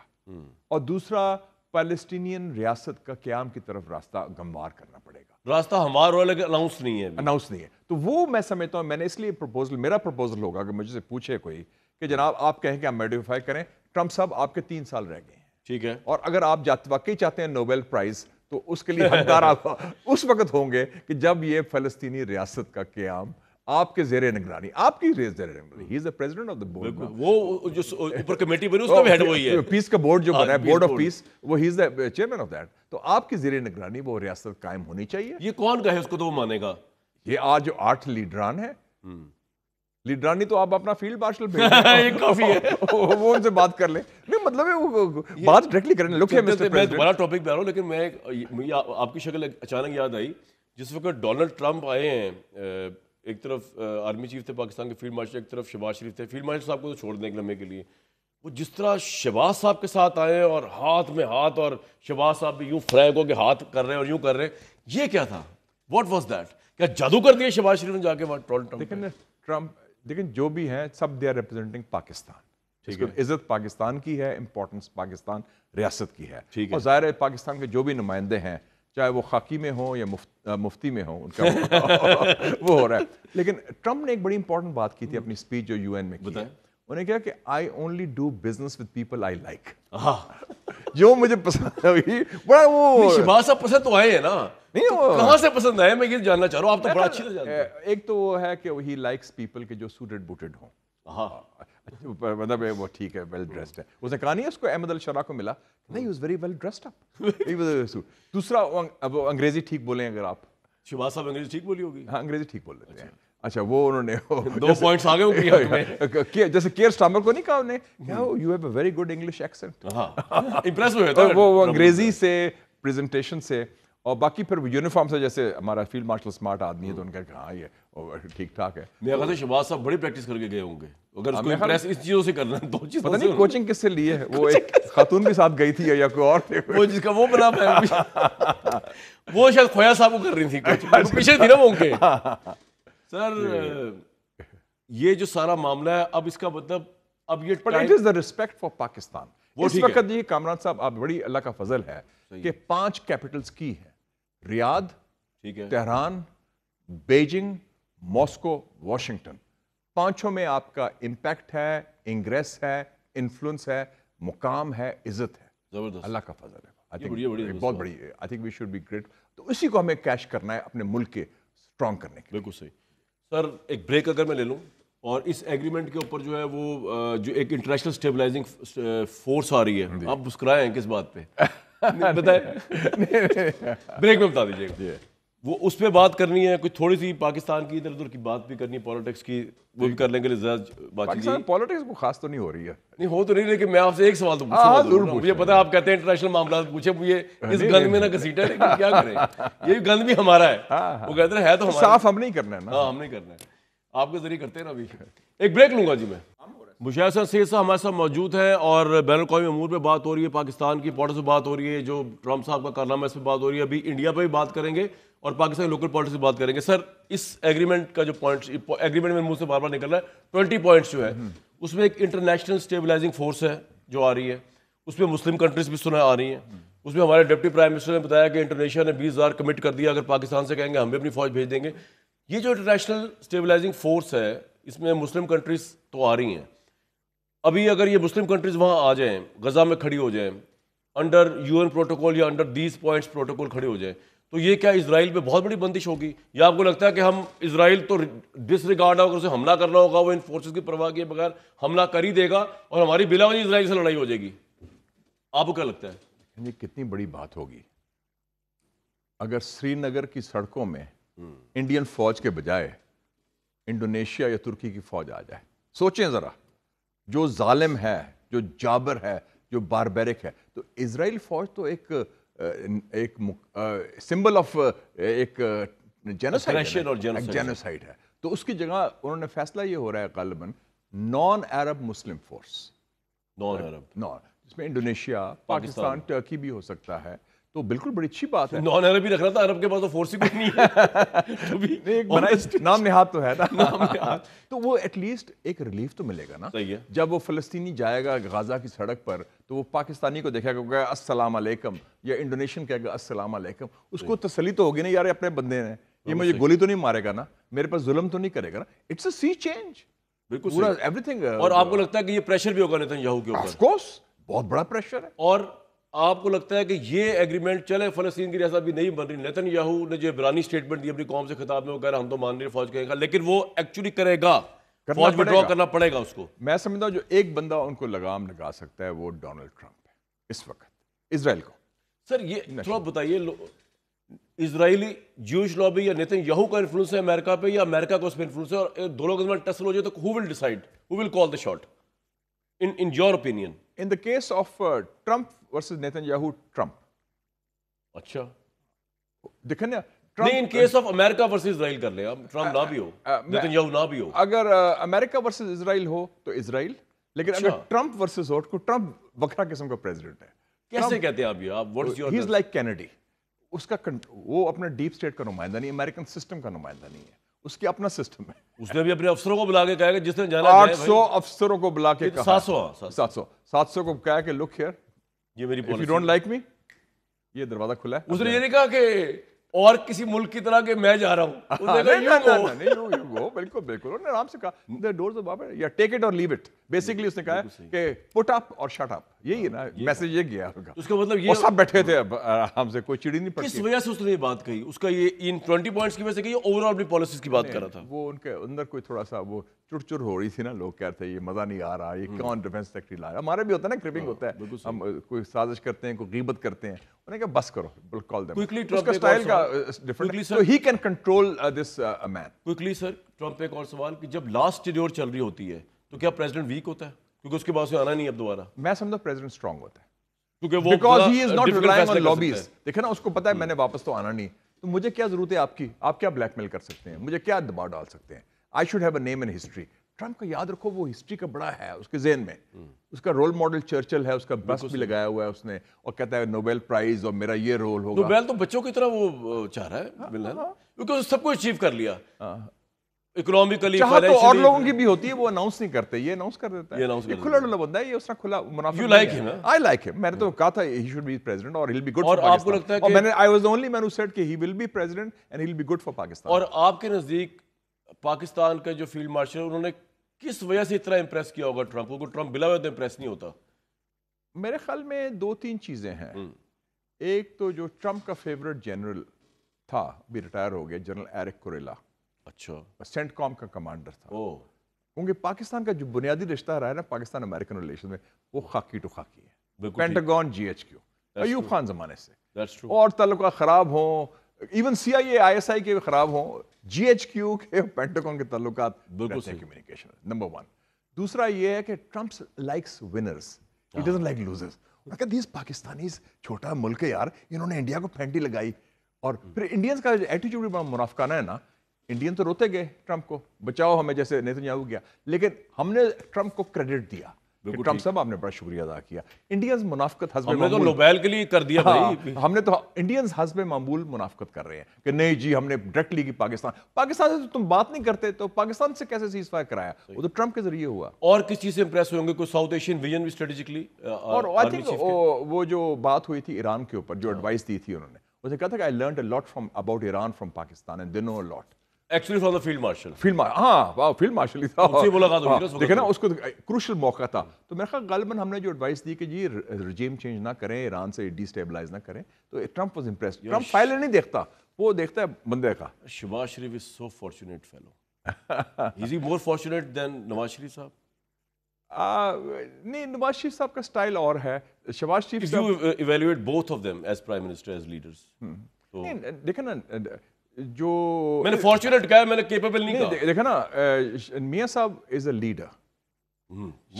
اور دوسرا پیلسٹینین ریاست کا قیام کی طرف راستہ گموار کرنا پڑے گا. راستہ ہمارا لیکن اناؤنس نہیں ہے, اناؤنس نہیں ہے. تو وہ میں سمجھتا ہوں, میں نے اس لیے میرا پروپوزل ہوگا کہ مجھ سے پوچھے کوئی کہ جناب آپ کہیں کہ ہم میڈیفائی کریں, ٹرمپ صاحب آپ کے 3 سال رہ گئے ہیں, ٹھیک ہے, اور اگر آپ واقعی چاہتے ہیں نوبل پرائز, تو اس کے لیے حقدار آپ اس وقت ہوں گے کہ جب یہ فلسطینی ریاست کا قیام آپ کے زیر نگرانی, آپ کی زیر نگرانی. ہی از the president of the board. وہ جو اوپر کمیٹی بنی اس کا بھی ہیڈ وہی ہے, پیس کا بورڈ جو بنا ہے, بورڈ آف پیس, وہ ہی از the chairman of that. تو آپ کی زیر نگرانی وہ ریاست قائم ہونی چاہیے. یہ کون کہے اس کو تو وہ مانے گا. یہ آج جو 8 لیڈران ہیں, لیڈرانی تو آپ اپنا فیلڈ مارشل بھیجیں, کافی ہے, وہ ان سے بات کر لیں. نہیں مطلب ہے وہ بات ڈائریکٹلی کریں. لک ہے مسٹر میں دوبارہ ٹاپک پہ آ رہا ہوں, لیکن میں آپ کی شکل اچانک یاد آئی جس وقت ڈونلڈ ٹرمپ آئے ہیں. ایک طرف آرمی چیف تھے پاکستان کے فیلڈ مارشل, ایک طرف شہباز شریف تھے. فیلڈ مارشل صاحب کو تو چھوڑ دیں ایک لمحے کے لیے, وہ جس طرح شہباز صاحب کے ساتھ آئے اور ہاتھ میں ہاتھ, اور شہباز صاحب بھی یوں فرینک ہو کے ہاتھ کر رہے ہیں اور یوں کر رہے ہیں, یہ کیا تھا؟ What was that? کیا جادو کر دیا شہباز شریف نے جا کے لیکن جو بھی ہیں سب دے آر ریپرزینٹنگ پاکستان. عزت پاکستان کی ہے, امپورٹنس پاکستان ریاست کی ہے, اور ظاہر ہے پاکستان کے جو بھی نمائندے ہیں, چاہے وہ خاکی میں ہوں یا مفتی میں ہوں, ان کا وہ ہو رہا ہے. لیکن ٹرمپ نے ایک بڑی امپورٹنٹ بات کی تھی اپنی اسپیچ جو UN میں کی ہے. انہوں نے کہا کہ I only do business with people I like, جو مجھے پسند ہوئی. بڑا وہ شہباز صاحب پسند تو آئے ہیں نا, کہاں سے پسند آئے میں یہ جاننا چاہ رہا ہوں. آپ تو بڑا اچھی جانتے ہیں. ایک تو وہ ہے کہ ہی لائکس پیپل کے جو سوٹڈ بوٹڈ ہوں, مطلب وہ ٹھیک ہے, ویل ڈریسڈ ہے. اس نے کہا نہیں اس کو احمد الشرا کو ملا, نہیں, he was very well dressed up. دوسرا وہ انگریزی ٹھیک بولیں اگر آپ, شہباز صاحب انگریزی ٹھیک بولی ہوگی؟ ہاں انگریزی ٹھیک بول لیتے ہیں. اچھا وہ انہوں نے 2 پوائنٹس آگے ہوئے. جیسے کیئر سٹارمر کو نہیں کہا انہوں نے you have a very good English accent. ہاں امپریس ہوئے تھے وہ انگریزی سے پریزنٹیشن سے اور باقی پھر یونیفارم سے. جیسے ہمارا فیلڈ مارشل اسمارٹ آدمی ہے تو ان کا ہاں یہ ٹھیک ٹھاک ہے. میرے خیال سے شہباز صاحب بڑی پریکٹس کر کے گئے ہوں گے اگر اس کو امپریس اس چیزوں سے کرنا ہے. 2 چیزوں پتہ نہیں کوچنگ کس سے لی ہے, وہ ایک خاتون کے ساتھ گئی تھی یا کوئی اور تھے, وہ جس کا وہ بنا ہے وہ شاید کھویا صاحب کو کر رہی تھی کوچنگ, پیچھے تھی نا وہ ان کے. سر یہ جو سارا معاملہ ہے اب اس کا مطلب اب یہ but it is the respect for Pakistan. اس وقت یہ کامران صاحب آپ بڑی اللہ کا فضل ہے کہ 5 کیپٹلز کی ہیں, ریاض, تہران, بیجنگ, ماسکو, واشنگٹن. 5 میں آپ کا امپیکٹ ہے, انگریس ہے, انفلوئنس ہے, مقام ہے, عزت ہے. زبردست, اللہ کا فضل ہے. بہت بڑی I think we should be great. تو اسی کو ہمیں کیش کرنا ہے اپنے ملک کے اسٹرانگ کرنے کے. بالکل صحیح. سر ایک بریک اگر میں لے لوں, اور اس ایگریمنٹ کے اوپر جو ہے وہ جو ایک انٹرنیشنل اسٹیبلائزنگ فورس آ رہی ہے, آپ مسکرائے ہیں کس بات پہ بتائیں, بریک میں بتا دیجیے گا. وہ اس پہ بات کرنی ہے, کچھ تھوڑی سی پاکستان کی ادھر ادھر کی بات بھی کرنی ہے, پالیٹکس کی, وہ بھی کر لیں گے. پاکستان پالیٹکس کو خاص تو نہیں ہو رہی ہے, نہیں ہو تو نہیں, لیکن میں آپ سے ایک سوال تو پوچھوں. مجھے پتا ہے آپ کہتے ہیں انٹرنیشنل معاملات پوچھے, مجھے اس گند میں نہ گھسیٹا, لیکن کیا کریں, یہ گند بھی ہمارا ہے. وہ کہتے ہیں ہے تو صاف ہم نہیں کرنا ہے نا. ہاں ہم نہیں کرنا ہے, آپ کے ذریعے کرتے ہیں نا. ابھی ایک بریک لوں گا جی میں. مشاہد سید صاحب ہمارے ساتھ موجود ہیں اور بین الاقوامی امور پہ بات ہو رہی ہے, پاکستان کی پالیٹکس پہ بات ہو رہی ہے, جو ٹرمپ صاحب کا کارنامہ اس پہ بات ہو رہی ہے, ابھی انڈیا پہ بھی بات کریں گے اور پاکستان لوکل پالیٹکس پہ بات کریں گے. سر اس ایگریمنٹ کا جو پوائنٹ, ایگریمنٹ میں منہ سے بار بار نکل رہا ہے 20 پوائنٹس جو ہے, اس میں ایک انٹرنیشنل اسٹیبلائزنگ فورس ہے جو آ رہی ہے, اس میں مسلم کنٹریز بھی سنا آ رہی ہیں. اس میں ہمارے ڈپٹی پرائم منسٹر نے بتایا کہ انڈونیشیا نے 20,000 کمٹ کر دیا, اگر پاکستان سے کہیں گے ہم بھی اپنی فوج بھیج دیں گے. یہ جو انٹرنیشنل اسٹیبلائزنگ فورس ہے اس میں مسلم کنٹریز تو آ رہی ہیں. ابھی اگر یہ مسلم کنٹریز وہاں آ جائیں, غزہ میں کھڑی ہو جائیں, انڈر UN پروٹوکول یا انڈر دیز پوائنٹس پروٹوکول کھڑے ہو جائیں, تو یہ کیا اسرائیل پہ بہت بڑی بندش ہوگی؟ یا آپ کو لگتا ہے کہ ہم اسرائیل تو ڈس ریگارڈ ہوگا, اسے حملہ کرنا ہوگا, وہ ان فورسز کی پرواہ کیے بغیر حملہ کر ہی دے گا اور ہماری بلا وجہ اسرائیل سے لڑائی ہو جائے گی؟ آپ کو کیا لگتا ہے یہ کتنی بڑی بات ہوگی اگر سری نگر کی سڑکوں میں انڈین فوج کے بجائے انڈونیشیا یا ترکی کی فوج آ جائے؟ سوچیں ذرا, جو ظالم ہے, جو جابر ہے, جو باربیرک ہے. تو اسرائیل فوج تو ایک سمبل آف ایک جینوسائیڈ ہے. تو اس کی جگہ انہوں نے فیصلہ یہ ہو رہا ہے غالباً نان عرب مسلم فورس, جس میں انڈونیشیا, پاکستان, ٹرکی بھی ہو سکتا ہے. تو بالکل بڑی اچھی بات ہے. نان عرب ہی رکھ رہا تھا, عرب کے پاس تو فورس ہی کوئی نہیں ہے. نام نہاد تو ہے نا. تو وہ ایٹ لیسٹ ایک ریلیف تو ملے گا نا. جب وہ فلسطینی جائے گا غزہ کی سڑک پر تو وہ پاکستانی کو دیکھے گا السلام علیکم, یا انڈونیشین کہے گا السلام علیکم. اس کو تسلی تو ہوگی نا, یار اپنے بندے ہیں, یہ مجھے گولی تو نہیں مارے گا نا, میرے پاس ظلم تو نہیں کرے گا نا. It's a sea change. بالکل ایوری تھنگ. اور آپ کو لگتا ہے کہ یہ پریشر بھی ہوگا نیتن یاہو کے اوپر؟ آف کورس بہت بڑا پریشر ہے. اور آپ کو لگتا ہے کہ یہ ایگریمنٹ چلے, فلسطین کی ریاست بھی نہیں بن رہی, نیتن یاہو نے جو عبرانی اسٹیٹمنٹ دی اپنی قوم سے خطاب میں, وہ کہہ رہا ہم تو مان رہے فوج کہے گا, لیکن وہ ایکچولی کرے گا, فوج وڈرا کرنا پڑے گا اس کو. میں سمجھتا ہوں جو ایک بندہ ان کو لگام لگا سکتا ہے وہ ڈونلڈ ٹرمپ ہے اس وقت اسرائیل کو. سر یہ تھوڑا بتائیے, اسرائیلی جوش لابی یا نیتن یاہو کا انفلوئنس ہے امریکہ پہ, یا امریکہ کا اس پہ انفلوئنس ہے, اور دونوں کے درمیان ٹسل ہو جائے تو who will decide, who will call the shot in your opinion? In the case of Trump versus Netanyahu, Trump. اچھا دیکھیں نا, نہیں in case of America versus Israel کر لیں, اب ٹرمپ نہ بھی ہو, نیتن یاہو نہ بھی ہو. اگر امریکہ ورسز اسرائیل ہو تو اسرائیل, لیکن اگر ٹرمپ ورسز ہو تو ٹرمپ بکرا قسم کا پریزیڈنٹ ہے. کیسے کہتے ہیں آپ یہ, آپ what is your? He is like Kennedy. اس کا وہ اپنا ڈیپ اسٹیٹ کا نمائندہ نہیں, امریکن سسٹم کا نمائندہ نہیں ہے, اس کی اپنا سسٹم ہے. اس نے بھی اپنے افسروں کو بلا کے کہا کہ جس نے جانا 800 افسروں کو بلا کے کہا, 700 کو کہا کہ لک ہیئر, یہ میری if you don't like me, یہ دروازہ کھلا ہے. اس نے یہ نہیں کہا کہ اور کسی ملک کی طرح کہ میں جا رہا ہوں, بالکل بالکل انہوں نے آرام سے کہا the doors are open یا take it or leave it basically اس نے کہا کہ put up اور shut up, یہی ہے نا میسج یہ گیا اس کا مطلب یہ اور سب بیٹھے تھے آرام سے, کوئی چڑی نہیں پڑتی. کس وجہ سے اس نے یہ بات کہی, اس کا یہ ان 20 پوائنٹس کی وجہ سے کہ یہ اوور آل اپنی پالیسیز کی بات کر رہا تھا. وہ ان کے اندر کوئی تھوڑا سا وہ چڑ ہو رہی تھی نا, لوگ کہتے ہیں یہ مزہ نہیں آ رہا, یہ کون ڈیفینس سیکرٹری لایا. ہمارے بھی ہوتا ہے نا کرپنگ ہوتا ہے, ہم کوئی سازش کرتے ہیں, کوئی غیبت کرتے ہیں, انہیں کہا بس کرو, کال دیم. اس کا اسٹائل کا different, so he can control this man. Quickly sir, Trump پہ ایک اور سوال کہ جب لاسٹ ٹینیور چل رہی ہوتی ہے تو کیا پریزیڈنٹ ویک ہوتا ہے کیونکہ اس کے پاس آنا نہیں اب دوبارہ؟ میں سمجھتا ہوں پریزیڈنٹ اسٹرانگ ہوتا ہے کیونکہ وہ because he is not relying on lobbies. دیکھیں نا, اس کو پتا ہے میں نے واپس تو آنا نہیں, تو مجھے کیا ضرورت ہے آپ کی, آپ کیا بلیک میل کر سکتے ہیں, مجھے کیا دباؤ ڈال سکتے ہیں. I should have a name in history. Trump کا یاد رکھو وہ ہسٹری کا بڑا ہے اس کے ذہن میں, اس کا رول ماڈل چرچل ہے, اس کا بس بھی لگایا ہوا ہے اس نے, اور کہتا ہے نوبیل پرائز اور میرا یہ رول ہوگا. نوبیل تو بچوں کی طرح وہ چاہ رہا ہے ملنا, کیونکہ سب کو اچیو کر لیا اکنامکلی, تو اور لوگوں کی بھی ہوتی ہے, وہ اناؤنس نہیں کرتے, یہ اناؤنس کر دیتا ہے. یہ کھلا ڈلا بندہ ہے, یہ اس طرح کھلا منافع. You like him? I like him. میں نے تو کہا تھا he should be president اور he'll be good for اور Pakistan. آپ کو لگتا ہے اور میں نے I was the only man who said کہ he will be president and he'll be good for Pakistan. اور آپ کے نزدیک پاکستان کا جو فیلڈ مارشل انہوں نے کس وجہ سے اتنا امپریس کیا ہوگا ٹرمپ کو, ٹرمپ بلا ہوا تو امپریس نہیں ہوتا؟ میرے خیال میں 2-3 چیزیں ہیں. ایک تو جو ٹرمپ کا فیوریٹ جنرل تھا, بھی ریٹائر ہو گیا, جنرل ایرک کوریلا. اچھا, سینٹ کام کا کمانڈر تھا. اوہ, کیونکہ پاکستان کا جو بنیادی رشتہ رہا ہے نا پاکستان امریکن ریلیشن میں, وہ خاکی ٹو خاکی ہے. پینٹاگون GHQ ایوب خان زمانے سے, اور تعلقات خراب ہوں, ایون CIA ISI کے خراب ہوں, GHQ کے پینٹاگون کے تعلقات کمیونیکیشن نمبر 1. دوسرا یہ ہے کہ Trump likes winners, he doesn't like losers. These Pakistanis چھوٹا ملک ہے یار, انہوں نے انڈیا کو پھینٹی لگائی. اور پھر انڈینز کا ایٹیٹیوڈ بھی بڑا منافقانہ ہے نا. انڈین تو روتے گئے ٹرمپ کو, بچاؤ ہمیں, جیسے نیتنیاہو گیا, لیکن ہم نے ٹرمپ کو کریڈٹ دیا. ٹرمپ صاحب آپ نے بڑا شکریہ ادا کیا. انڈینز منافقت حسب ہم نے تو نوبیل کے لیے کر دیا بھائی, ہم نے تو انڈینز حسب معمول منافقت کر رہے ہیں کہ نہیں جی ہم نے ڈائریکٹلی کی پاکستان سے تو تم بات نہیں کرتے, تو پاکستان سے کیسے سیز فائر کرایا, وہ تو ٹرمپ کے ذریعے ہوا. اور کس چیز سے امپریس ہوں گے, کوئی ساؤتھ ایشین ویژن بھی اسٹریٹجکلی, اور آئی تھنک وہ جو بات ہوئی تھی ایران کے اوپر, جو ایڈوائس دی تھی انہوں نے, اسے کہا تھا کہ I learned a lot from about Iran from Pakistan and they know a lot. Actually from the field marshal. Field marshal ہی تھا, ملاقات دیکھیں نا اس کو کروشل موقع تھا. تو میرے خیال غالباً ہم نے جو ایڈوائس دی کہ جی رجیم چینج نہ کریں, ایران سے ڈی اسٹیبلائز نہ کریں, تو Trump was impressed. Trump file نہیں دیکھتا, وہ دیکھتا ہے بندے کا. شہباز شریف از سو فارچونیٹ فیلو. از ہی مور فارچونیٹ دین نواز شریف صاحب؟ نہیں, نواز شریف صاحب کا اسٹائل اور ہے. شہباز شریف صاحب, if you evaluate both of them as prime minister, as leaders, دیکھیں نا, جو میں نے فارچونیٹ کہا ہے, میں نے کیپیبل نہیں کہا. دیکھا نا, میاں صاحب is a leader,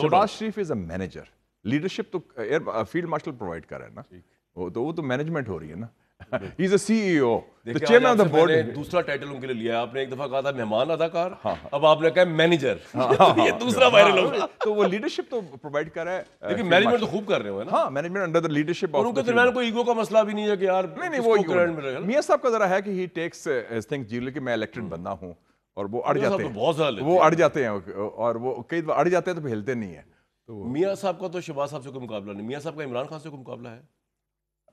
Shehbaz Sharif is a manager. Leadership تو فیلڈ مارشل پرووائڈ کر رہا ہے نا, وہ تو مینجمنٹ ہو رہی ہے نا. ہی از اے CEO, the chairman of the board. دوسرا ٹائٹل ان کے لیے لیا آپ نے, ایک دفعہ کہا تھا مہمان اداکار, اب آپ نے کہا مینیجر, یہ دوسرا وائرل ہوگا. تو وہ لیڈرشپ تو پرووائڈ کر رہا ہے, لیکن مینجمنٹ تو خوب کر رہے ہو نا. ہاں, مینجمنٹ انڈر دا لیڈرشپ اور ان کے درمیان کوئی ایگو کا مسئلہ بھی نہیں ہے کہ یار نہیں, وہ میاں صاحب کا ذرا ہے کہ ہی ٹیکس تھنگس جی, کہ میں الیکٹڈ بندہ ہوں, اور وہ اڑ جاتے ہیں, بہت زیادہ وہ اڑ جاتے ہیں, اور وہ کئی دفعہ اڑ جاتے ہیں تو ہلتے نہیں ہیں. میاں صاحب کا تو شہباز صاحب سے کوئی مقابلہ نہیں, میاں صاحب کا عمران خان سے کوئی مقابلہ ہے؟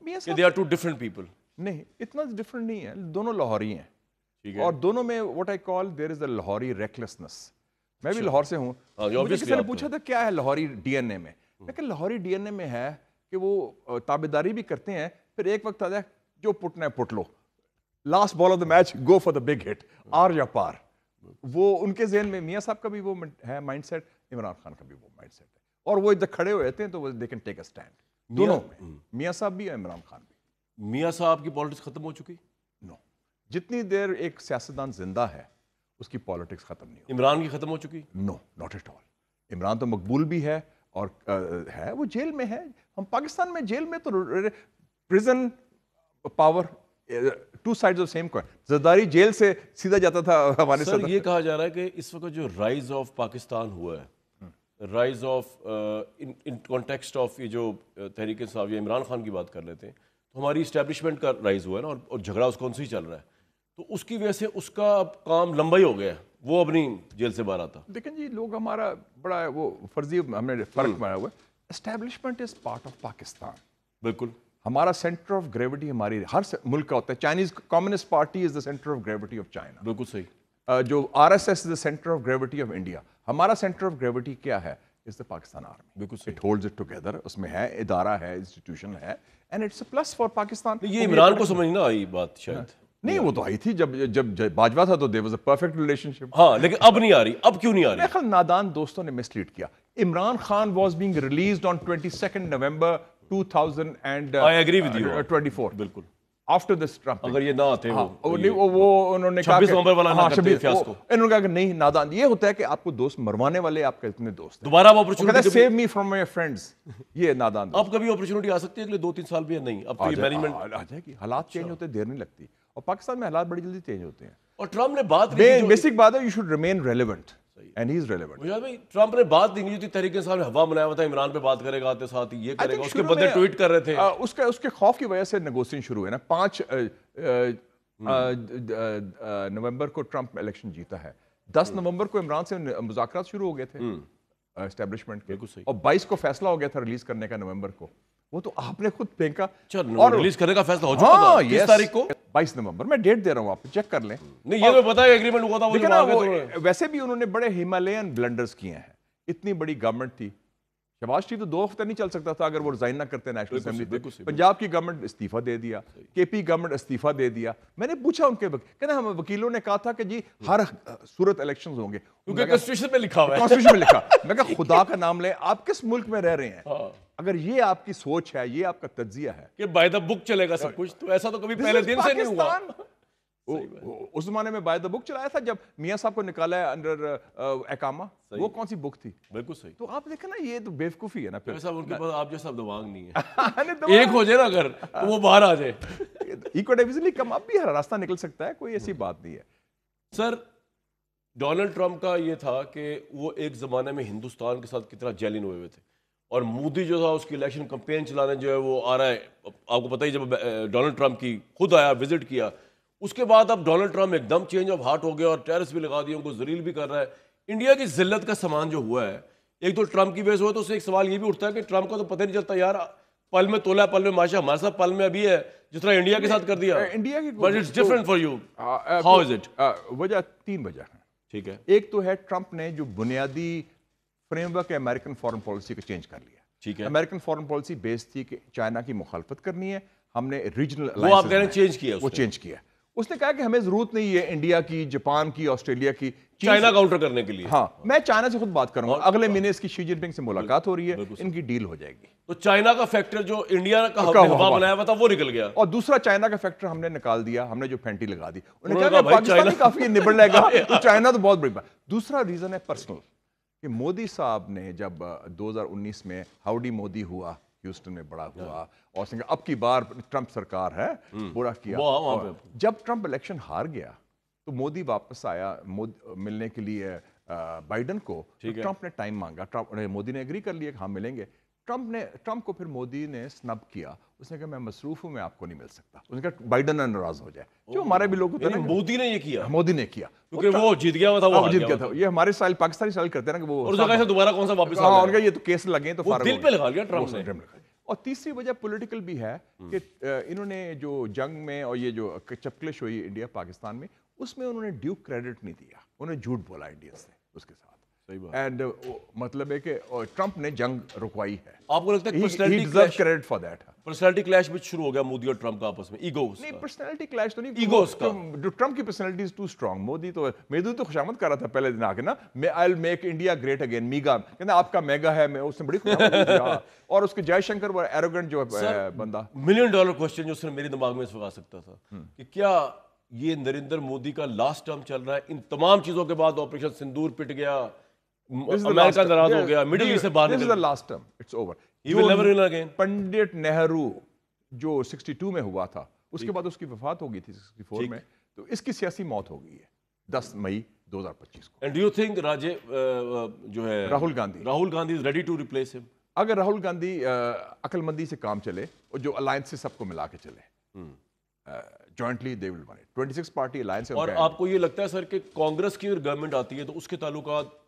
میاں صاحب they are two different people. نہیں, اتنا ڈفرنٹ نہیں ہے, دونوں لاہوری ہیں, اور دونوں میں واٹ آئی کال دیر از اے لاہوری ریکلیسنس. میں بھی لاہور سے ہوں. مجھے کسی نے پوچھا تھا کیا ہے لاہوری DNA میں, میں کہ لاہوری DNA میں ہے کہ وہ تابعداری بھی کرتے ہیں, پھر ایک وقت آتا ہے جو پٹنا ہے پٹ لو, last ball of the match go for the big hit, آر یا پار. وہ ان کے ذہن میں میاں صاحب کا بھی وہ ہے مائنڈ سیٹ, عمران خان کا بھی وہ مائنڈ سیٹ ہے, اور وہ جب کھڑے ہوئے تھے تو they can take a stand. دونوں میں, میاں صاحب بھی اور عمران خان بھی. میاں صاحب کی پالیٹکس ختم ہو چکی؟ نو, جتنی دیر ایک سیاستدان زندہ ہے اس کی پالیٹکس ختم نہیں ہوتی. عمران کی ختم ہو چکی؟ نو, ناٹ ایٹ آل. عمران تو مقبول بھی ہے, اور ہے وہ جیل میں ہے. ہم پاکستان میں جیل میں تو prison power two sides of same coin. Zardari جیل سے سیدھا جاتا تھا ہمارے سر. یہ کہا جا رہا ہے کہ اس وقت جو رائز آف پاکستان ہوا ہے, rise of in context of یہ جو تحریک انصاف یا عمران خان کی بات کر لیتے ہیں, تو ہماری اسٹیبلشمنٹ کا رائز ہوا ہے نا, اور جھگڑا اس کون سے ہی چل رہا ہے, تو اس کی وجہ سے اس کا اب کام لمبا ہی ہو گیا ہے, وہ اب نہیں جیل سے باہر آتا. دیکھیں جی, لوگ ہمارا بڑا وہ فرضی ہم نے فرق بنایا ہوا ہے. Establishment is part of Pakistan. بالکل, ہمارا سینٹر آف گریوٹی ہماری ہر ملک کا ہوتا ہے. Chinese communist party is the centre of gravity of China. بالکل صحیح. جو RSS is the center of gravity of India. ہمارا center of gravity کیا ہے؟ It's the Pakistan Army. بالکل It holds it together. اس میں ہے ادارہ ہے, انسٹیٹیوشن ہے, and it's a plus for Pakistan. یہ عمران کو سمجھ نہ آئی بات شاید. نہیں وہ تو آئی تھی جب باجوہ تھا تو there was a perfect relationship. ہاں لیکن اب نہیں آ رہی. اب کیوں نہیں آ رہی؟ میرے خیال نادان دوستوں نے مس لیڈ کیا. Imran Khan was being released on 22nd November 2024. I agree with you. بالکل. After this Trump. اگر یہ نہ آتے وہ انہوں نے کہا 26 نومبر والا نہ کرتے فیاض کو. انہوں نے کہا کہ نہیں نادان یہ ہوتا ہے کہ آپ کو دوست مروانے والے آپ کے اتنے دوست ہیں. دوبارہ وہ opportunity save me from my friends. یہ نادان. اب کبھی اپرچونٹی آ سکتی ہے اگلے 2-3 سال بھی نہیں. اب تو یہ مینجمنٹ آ جائے گی. حالات چینج ہوتے دیر نہیں لگتی اور پاکستان میں حالات بڑی جلدی چینج ہوتے ہیں. اور ٹرمپ نے بات بیسک بات ہے you should remain relevant and he is relevant. مجھے بھائی ٹرمپ نے بات نہیں کی تھی. تحریک انصاف نے ہوا بنایا ہوا تھا عمران پہ بات کرے گا آتے ساتھ یہ کرے گا. اس کے بندے ٹویٹ کر رہے تھے. اس کے خوف کی وجہ سے نیگوشیشن شروع ہوئے نا. 5 نومبر کو ٹرمپ الیکشن جیتا ہے. 10 نومبر کو عمران سے مذاکرات شروع ہو گئے تھے اسٹیبلشمنٹ کے, اور 22 کو فیصلہ ہو گیا تھا ریلیز کرنے کا نومبر کو. وہ تو آپ نے خود پھینکا اور ریلیز کرنے کا فیصلہ ہو چکا تھا. کس تاریخ کو؟ 22 نومبر. میں ڈیٹ دے رہا ہوں, آپ چیک کر لیں. نہیں یہ تو پتا ہے ایگریمنٹ ہوا تھا. ویسے بھی انہوں نے بڑے ہمالیئن بلنڈرز کیے ہیں. اتنی بڑی گورنمنٹ تھی. شہباز شریف تو 2 ہفتے نہیں چل سکتا تھا اگر وہ ریزائن نہ کرتے نیشنل اسمبلی. پنجاب کی گورنمنٹ استعفیٰ دے دیا, KP گورنمنٹ استعفیٰ دے دیا. میں نے پوچھا ان کے کہنا ہم وکیلوں نے کہا تھا کہ جی ہر صورت الیکشنز ہوں گے کیونکہ کانسٹیٹیوشن میں لکھا ہوا ہے. کانسٹیٹیوشن میں لکھا. میں کہا خدا کا نام لیں, آپ کس ملک میں رہ رہے ہیں؟ اگر یہ آپ کی سوچ ہے, یہ آپ کا تجزیہ ہے کہ بائی دا بک چلے گا سب کچھ, تو ایسا تو کبھی پہلے دن سے نہیں ہوا. اس زمانے میں بائی دا بک چلایا تھا جب میاں صاحب کو نکالا ہے انڈر اقامہ. وہ کون سی بک تھی؟ بالکل صحیح. تو آپ دیکھیں نا یہ تو بیوقوفی ہے نا. پھر صاحب ان کے پاس آپ جیسا دماغ نہیں ہے. ایک ہو جائے نا اگر تو وہ باہر آ جائے. ایکو ڈیویژنلی کم اب بھی ہر راستہ نکل سکتا ہے, کوئی ایسی بات نہیں ہے. سر ڈونلڈ ٹرمپ کا یہ تھا کہ وہ ایک زمانے میں ہندوستان کے ساتھ کتنا جیلن ہوئے تھے, اور مودی جو تھا اس کی الیکشن کمپین چلانے جو ہے وہ آ رہا ہے. آپ کو پتہ ہی جب ڈونلڈ ٹرمپ کی خود آیا وزٹ کیا, اس کے بعد اب ڈونلڈ ٹرمپ ایک دم چینج آف ہارٹ ہو گیا اور ٹیرس بھی لگا دیا, ان کو ذلیل بھی کر رہا ہے. انڈیا کی ذلت کا سامان جو ہوا ہے ایک تو ٹرمپ کی وجہ سے ہوا, تو اس سے ایک سوال یہ بھی اٹھتا ہے کہ ٹرمپ کا تو پتہ نہیں چلتا یار, پل میں تولا پل میں ماشا. ہمارے ساتھ پل میں ابھی ہے جس طرح انڈیا کے ساتھ کر دیا. انڈیا کی but it's different for you. How is it? وجہ 3 وجہ ہیں. ٹھیک ہے. ایک تو ہے ٹرمپ نے جو بنیادی فریم ورک ہے امریکن فارن پالیسی کو چینج کر لیا. ٹھیک ہے. امریکن فارن پالیسی بیس تھی کہ چائنا کی مخالفت کرنی ہے, ہم نے ریجنل وہ آپ کہہ رہے ہیں چینج کیا, وہ چینج کیا. اس نے کہا کہ ہمیں ضرورت نہیں ہے انڈیا کی, جاپان کی, آسٹریلیا کی, چائنا کاؤنٹر کرنے کے لیے. ہاں میں چائنا سے خود بات کروں گا. اگلے مہینے اس کی شی جن پنگ سے ملاقات ہو رہی ہے, ان کی ڈیل ہو جائے گی. تو چائنا کا فیکٹر جو انڈیا کا ہوا بنایا ہوا تھا وہ نکل گیا, اور دوسرا چائنا کا فیکٹر ہم نے نکال دیا, ہم نے جو پینٹی لگا دی. انہوں نے کہا کہ پاکستان کافی نبڑ لے گا, تو چائنا تو بہت بڑی بات. دوسرا ریزن ہے پرسنل, کہ مودی صاحب نے جب 2019 میں ہاؤڈی مودی ہوا, ہیوسٹن میں بڑا ہوا, اور اب کی بار ٹرمپ سرکار ہے, بڑا کیا. جب ٹرمپ الیکشن ہار گیا تو مودی واپس آیا ملنے کے لیے بائیڈن کو. ٹرمپ نے ٹائم مانگا, مودی نے ایگری کر لیا کہ ہاں ملیں گے. ٹرمپ کو پھر مودی نے سنب کیا. اس نے کہا میں مصروف ہوں, میں آپ کو نہیں مل سکتا. اس نے کہا بائیڈن نہ ناراض ہو جائے, جو ہمارے بھی لوگ ہوتے ہیں. مودی نے یہ کیا, مودی نے کیا کیونکہ وہ جیت گیا تھا, وہ جیت گیا تھا. یہ ہمارے سٹائل پاکستانی سٹائل کرتے ہیں نا کہ وہ اور جگہ سے دوبارہ کون سا واپس آ گیا, ان کا یہ تو کیس لگے تو دل پہ لگا لیا ٹرمپ نے. اور تیسری وجہ پولیٹیکل بھی ہے کہ انہوں نے جو جنگ میں اور یہ جو چپکلش ہوئی انڈیا پاکستان میں, اس میں انہوں نے ڈیو کریڈٹ نہیں دیا, انہوں نے جھوٹ بولا انڈیا سے اس کے ساتھ. اینڈ مطلب ہے کہ ٹرمپ نے جنگ رکوائی ہے. آپ کو لگتا ہے پرسنالٹی کلیش بھی شروع ہو گیا مودی اور ٹرمپ کا آپس میں؟ ایگوز نہیں, پرسنالٹی کلیش تو نہیں, ایگوز کا. ٹرمپ کی personality is too strong. Modi تو خوشامد کر رہا تھا پہلے دن آ کے نا, I will make India great again, MEGA کہنا آپ کا میگا ہے, میں اس نے بڑی خوشامد کیا. اور اس کے جے شنکر وہ ایروگنٹ جو بندہ. $1 ملین کوسچن جو اس نے میرے دماغ میں اس وقت آ سکتا تھا کہ کیا یہ نریندر مودی کا لاسٹ ٹرم چل رہا ہے؟ ان تمام چیزوں کے بعد آپریشن سندور پٹ گیا, امریکہ ناراض ہو گیا, مڈل ایسٹ سے باہر نکل گیا. Last term it's over. He will never win again. Pandit Nehru جو 62 میں ہوا تھا, اس کے بعد اس کی وفات ہو گئی تھی 64 میں, تو اس کی سیاسی موت ہو گئی ہے 10 مئی 2025 کو. And do you think جو ہے Rahul Gandhi is ready to replace him? اگر راہل گاندھی عقل مندی سے کام چلے اور جو الائنس سے سب کو ملا کے چلے, jointly they will run it. 26 party alliance ہے. اور آپ کو یہ لگتا ہے سر کہ کانگریس کی گورنمنٹ آتی ہے تو اس کے تعلقات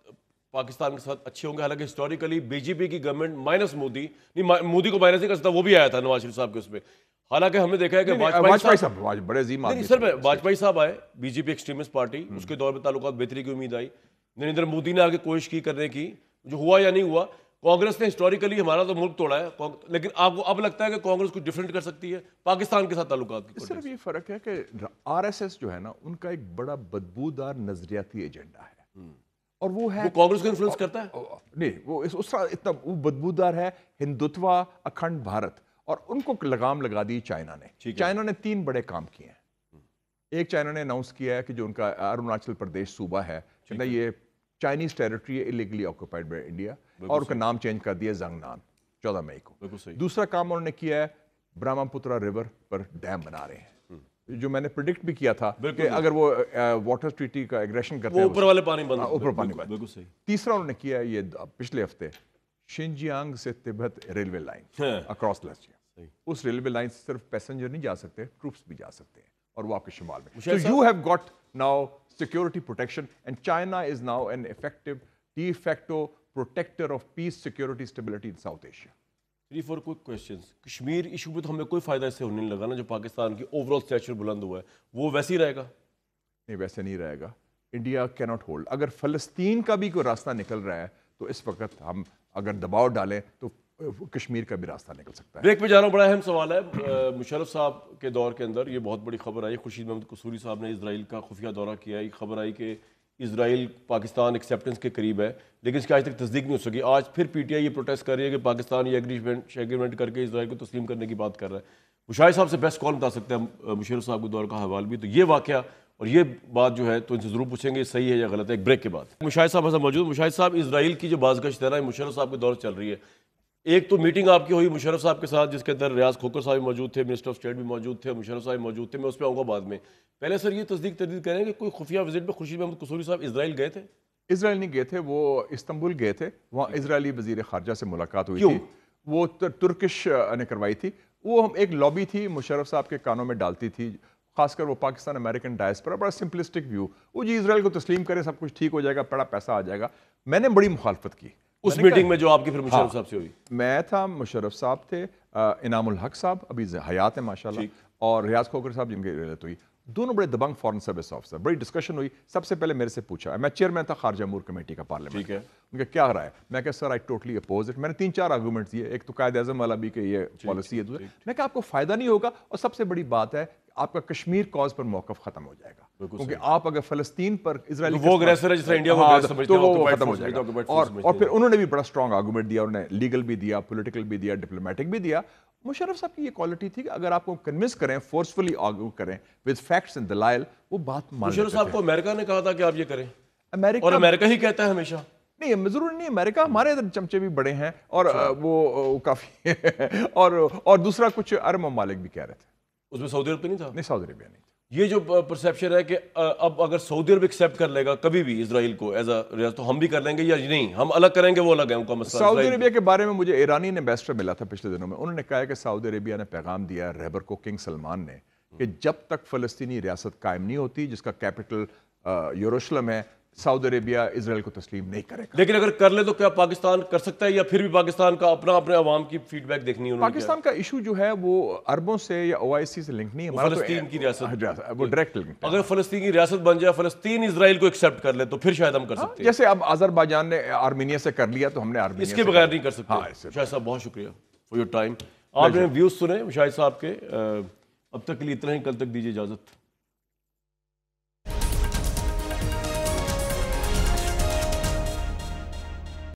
پاکستان کے ساتھ اچھے ہوں گے؟ حالانکہ ہسٹوریکلی بی جے پی کی گورنمنٹ مائنس مودی, نہیں مودی کو مائنس نہیں کر سکتا, وہ بھی آیا تھا نواز شریف صاحب کے اس میں, حالانکہ ہم نے دیکھا ہے کہ واجپئی صاحب بڑے عظیم آدمی سر واجپئی صاحب آئے بی جے پی ایکسٹریمسٹ پارٹی, اس کے دور میں تعلقات بہتری کی امید آئی, نریندر مودی نے آگے کوشش کی کرنے کی, جو ہوا یا نہیں ہوا. کانگریس نے ہسٹوریکلی ہمارا تو ملک توڑا ہے, لیکن آپ کو اب لگتا ہے کہ کانگریس کچھ ڈفرینٹ کر سکتی ہے پاکستان کے ساتھ تعلقات کی. صرف یہ فرق ہے کہ آر ایس ایس جو ہے نا ان کا ایک بڑا بدبودار نظریاتی ایجنڈا ہے, اور وہ ہے کانگریس کو انفلوئنس کرتا ہے نہیں, وہ اس کا اتنا وہ بدبودار ہے ہندوتوا اکھنڈ بھارت, اور ان کو لگام لگا دی چائنا نے. چائنا نے 3 بڑے کام کیے ہیں. ایک چائنا نے اناؤنس کیا ہے کہ جو ان کا اروناچل پردیش صوبہ ہے یہ چائنیز ٹیریٹری ہے الیگلی آکوپائڈ بائی انڈیا, اور ان کا نام چینج کر دیا زنگنان 14 مئی کو. دوسرا کام انہوں نے کیا ہے برہما پترا ریور پر ڈیم بنا رہے ہیں, جو میں نے پریڈکٹ بھی کیا تھا کہ اگر وہ واٹر ٹریٹی کا ایگریشن کرتے ہیں اوپر والے پانی بند, اوپر پانی بند. بالکل صحیح. تیسرا انہوں نے کیا ہے یہ پچھلے ہفتے شنجیانگ سے تبت ریلوے لائن اکراس لچیا. اس ریلوے لائن سے صرف پیسنجر نہیں جا سکتے, ٹروپس بھی جا سکتے ہیں, اور وہ آپ کے شمال میں. So you have got now security protection, and China is now an effective de facto protector of peace, security, stability in South Asia. 3-4 quick questions. Kashmir issue پہ تو ہمیں کوئی فائدہ اس سے ہونے نہیں لگا نا, جو پاکستان کی اوور آل اسٹیچر بلند ہوا ہے وہ ویسے ہی رہے گا. نہیں, ویسے نہیں رہے گا. India کیناٹ hold. اگر فلسطین کا بھی کوئی راستہ نکل رہا ہے تو اس وقت ہم اگر دباؤ ڈالیں تو کشمیر کا بھی راستہ نکل سکتا ہے. بریک پہ جا رہا ہوں, بڑا اہم سوال ہے. مشرف صاحب کے دور کے اندر یہ بہت بڑی خبر آئی, خورشید محمد قصوری صاحب نے اسرائیل کا خفیہ دورہ کیا. ایک خبر آئی کہ اسرائیل پاکستان ایکسیپٹنس کے قریب ہے, لیکن اس کی آج تک تصدیق نہیں ہو سکی. آج پھر پی ٹی آئی یہ پروٹیسٹ کر رہی ہے کہ پاکستان یہ ایگریمنٹ کر کے اسرائیل کو تسلیم کرنے کی بات کر رہا ہے. مشاہد صاحب سے بیسٹ کون بتا سکتے ہیں مشرف صاحب کے دور کا حوال بھی, تو یہ واقعہ اور یہ بات جو ہے تو ان سے ضرور پوچھیں گے صحیح ہے یا غلط ہے ایک بریک کے بعد. مشاہد صاحب ایسا موجود. مشاہد صاحب, اسرائیل کی جو بازگشت ہے نا مشرف صاحب کے دور چل رہی ہے. ایک تو میٹنگ آپ کی ہوئی مشرف صاحب کے ساتھ جس کے اندر ریاض کھوکر صاحب بھی موجود تھے, منسٹر آف اسٹیٹ بھی موجود تھے, مشرف صاحب موجود تھے, میں اس پہ آؤں گا بعد میں. پہلے سر یہ تصدیق تردید کریں کہ کوئی خفیہ وزٹ پہ خورشید محمد قصوری صاحب اسرائیل گئے تھے؟ اسرائیل نہیں گئے تھے, وہ استنبول گئے تھے, وہاں اسرائیلی وزیر خارجہ سے ملاقات ہوئی تھی. وہ ترکش نے کروائی تھی. وہ ایک لابی تھی مشرف صاحب کے کانوں میں ڈالتی تھی, خاص کر وہ پاکستان امریکن ڈائسپورا, بڑا سمپلسٹک ویو, وہ جی اسرائیل کو تسلیم کرے سب کچھ ٹھیک ہو جائے گا, بڑا پیسہ آ جائے گا. میں نے بڑی مخالفت کی اس میٹنگ میں جو آپ کی پھر مشرف صاحب سے ہوئی. میں تھا, مشرف صاحب تھے, انعام الحق صاحب ابھی حیات ہیں ماشاءاللہ, اور ریاض کھوکر صاحب جن کی ریلت ہوئی. دونوں بڑے دبنگ فارن سروس آفیسر. بڑی ڈسکشن ہوئی. سب سے پہلے میرے سے پوچھا, میں چیئرمین تھا خارجہ امور کمیٹی کا پارلیمنٹ, ان کا کیا رائے. میں کہا سر آئی ٹوٹلی اپوز اٹ. میں نے 3-4 آرگومنٹس دیے. ایک تو قائد اعظم والا بھی کہ یہ پالیسی ہے, میں کہا آپ کو فائدہ نہیں ہوگا, اور سب سے بڑی بات ہے آپ کا کشمیر کاز پر موقف ختم ہو جائے گا, کیونکہ آپ اگر فلسطین پر اسرائیل وہ اگریسر ہے جس طرح انڈیا کو اگریسر سمجھتے ہیں تو وہ ختم ہو جائے گا. اور پھر انہوں نے بھی بڑا اسٹرانگ آرگومنٹ دیا, انہوں نے لیگل بھی دیا, پولیٹیکل بھی دیا, ڈپلومیٹک بھی دیا. مشرف صاحب کی یہ کوالٹی تھی کہ اگر آپ کو کنونس کریں, فورسفلی آرگو کریں ود فیکٹس اینڈ دلائل, وہ بات مان لیتے تھے. مشرف صاحب کو امریکہ نے کہا تھا کہ آپ یہ کریں, امریکہ, اور امریکہ ہی کہتا ہے ہمیشہ. نہیں ضروری نہیں, امریکہ ہمارے ادھر چمچے بھی بڑے ہیں, اور وہ کافی اور دوسرا کچھ عرب ممالک بھی کہہ رہے تھے. اس میں سعودی عرب تو نہیں تھا؟ نہیں, سعودی عربیہ نہیں. یہ جو پرسیپشن ہے کہ اب اگر سعودی عرب ایکسیپٹ کر لے گا کبھی بھی اسرائیل کو ایز اے ریاست, تو ہم بھی کر لیں گے یا نہیں, ہم الگ کریں گے وہ الگ ہے ان کا مسئلہ. سعودی عربیہ کے بارے میں مجھے ایرانی ایمبیسڈر ملا تھا پچھلے دنوں میں, انہوں نے کہا ہے کہ سعودی عربیہ نے پیغام دیا رہبر کو کنگ سلمان نے کہ جب تک فلسطینی ریاست قائم نہیں ہوتی جس کا کیپٹل یروشلم ہے, سعودی عربیہ اسرائیل کو تسلیم نہیں کرے گا. لیکن اگر کر لے تو کیا پاکستان کر سکتا ہے, یا پھر بھی پاکستان کا اپنے عوام کی فیڈ بیک دیکھنی ہے؟ پاکستان کا ایشو جو ہے وہ عربوں سے یا OIC سے لنک نہیں ہے, فلسطین کی ریاست, وہ ڈائریکٹ لنک. اگر فلسطین کی ریاست بن جائے, فلسطین اسرائیل کو ایکسیپٹ کر لے تو پھر شاید ہم کر سکتے ہیں. جیسے اب آذربائیجان نے آرمینیا سے کر لیا تو ہم نے آرمینیا اس کے بغیر نہیں کر سکتے. شاہد صاحب بہت شکریہ فار یور ٹائم. آپ نے ویوز سنے مشاہد صاحب کے, اب تک کے لیے اتنا ہی, کل تک دیجیے اجازت.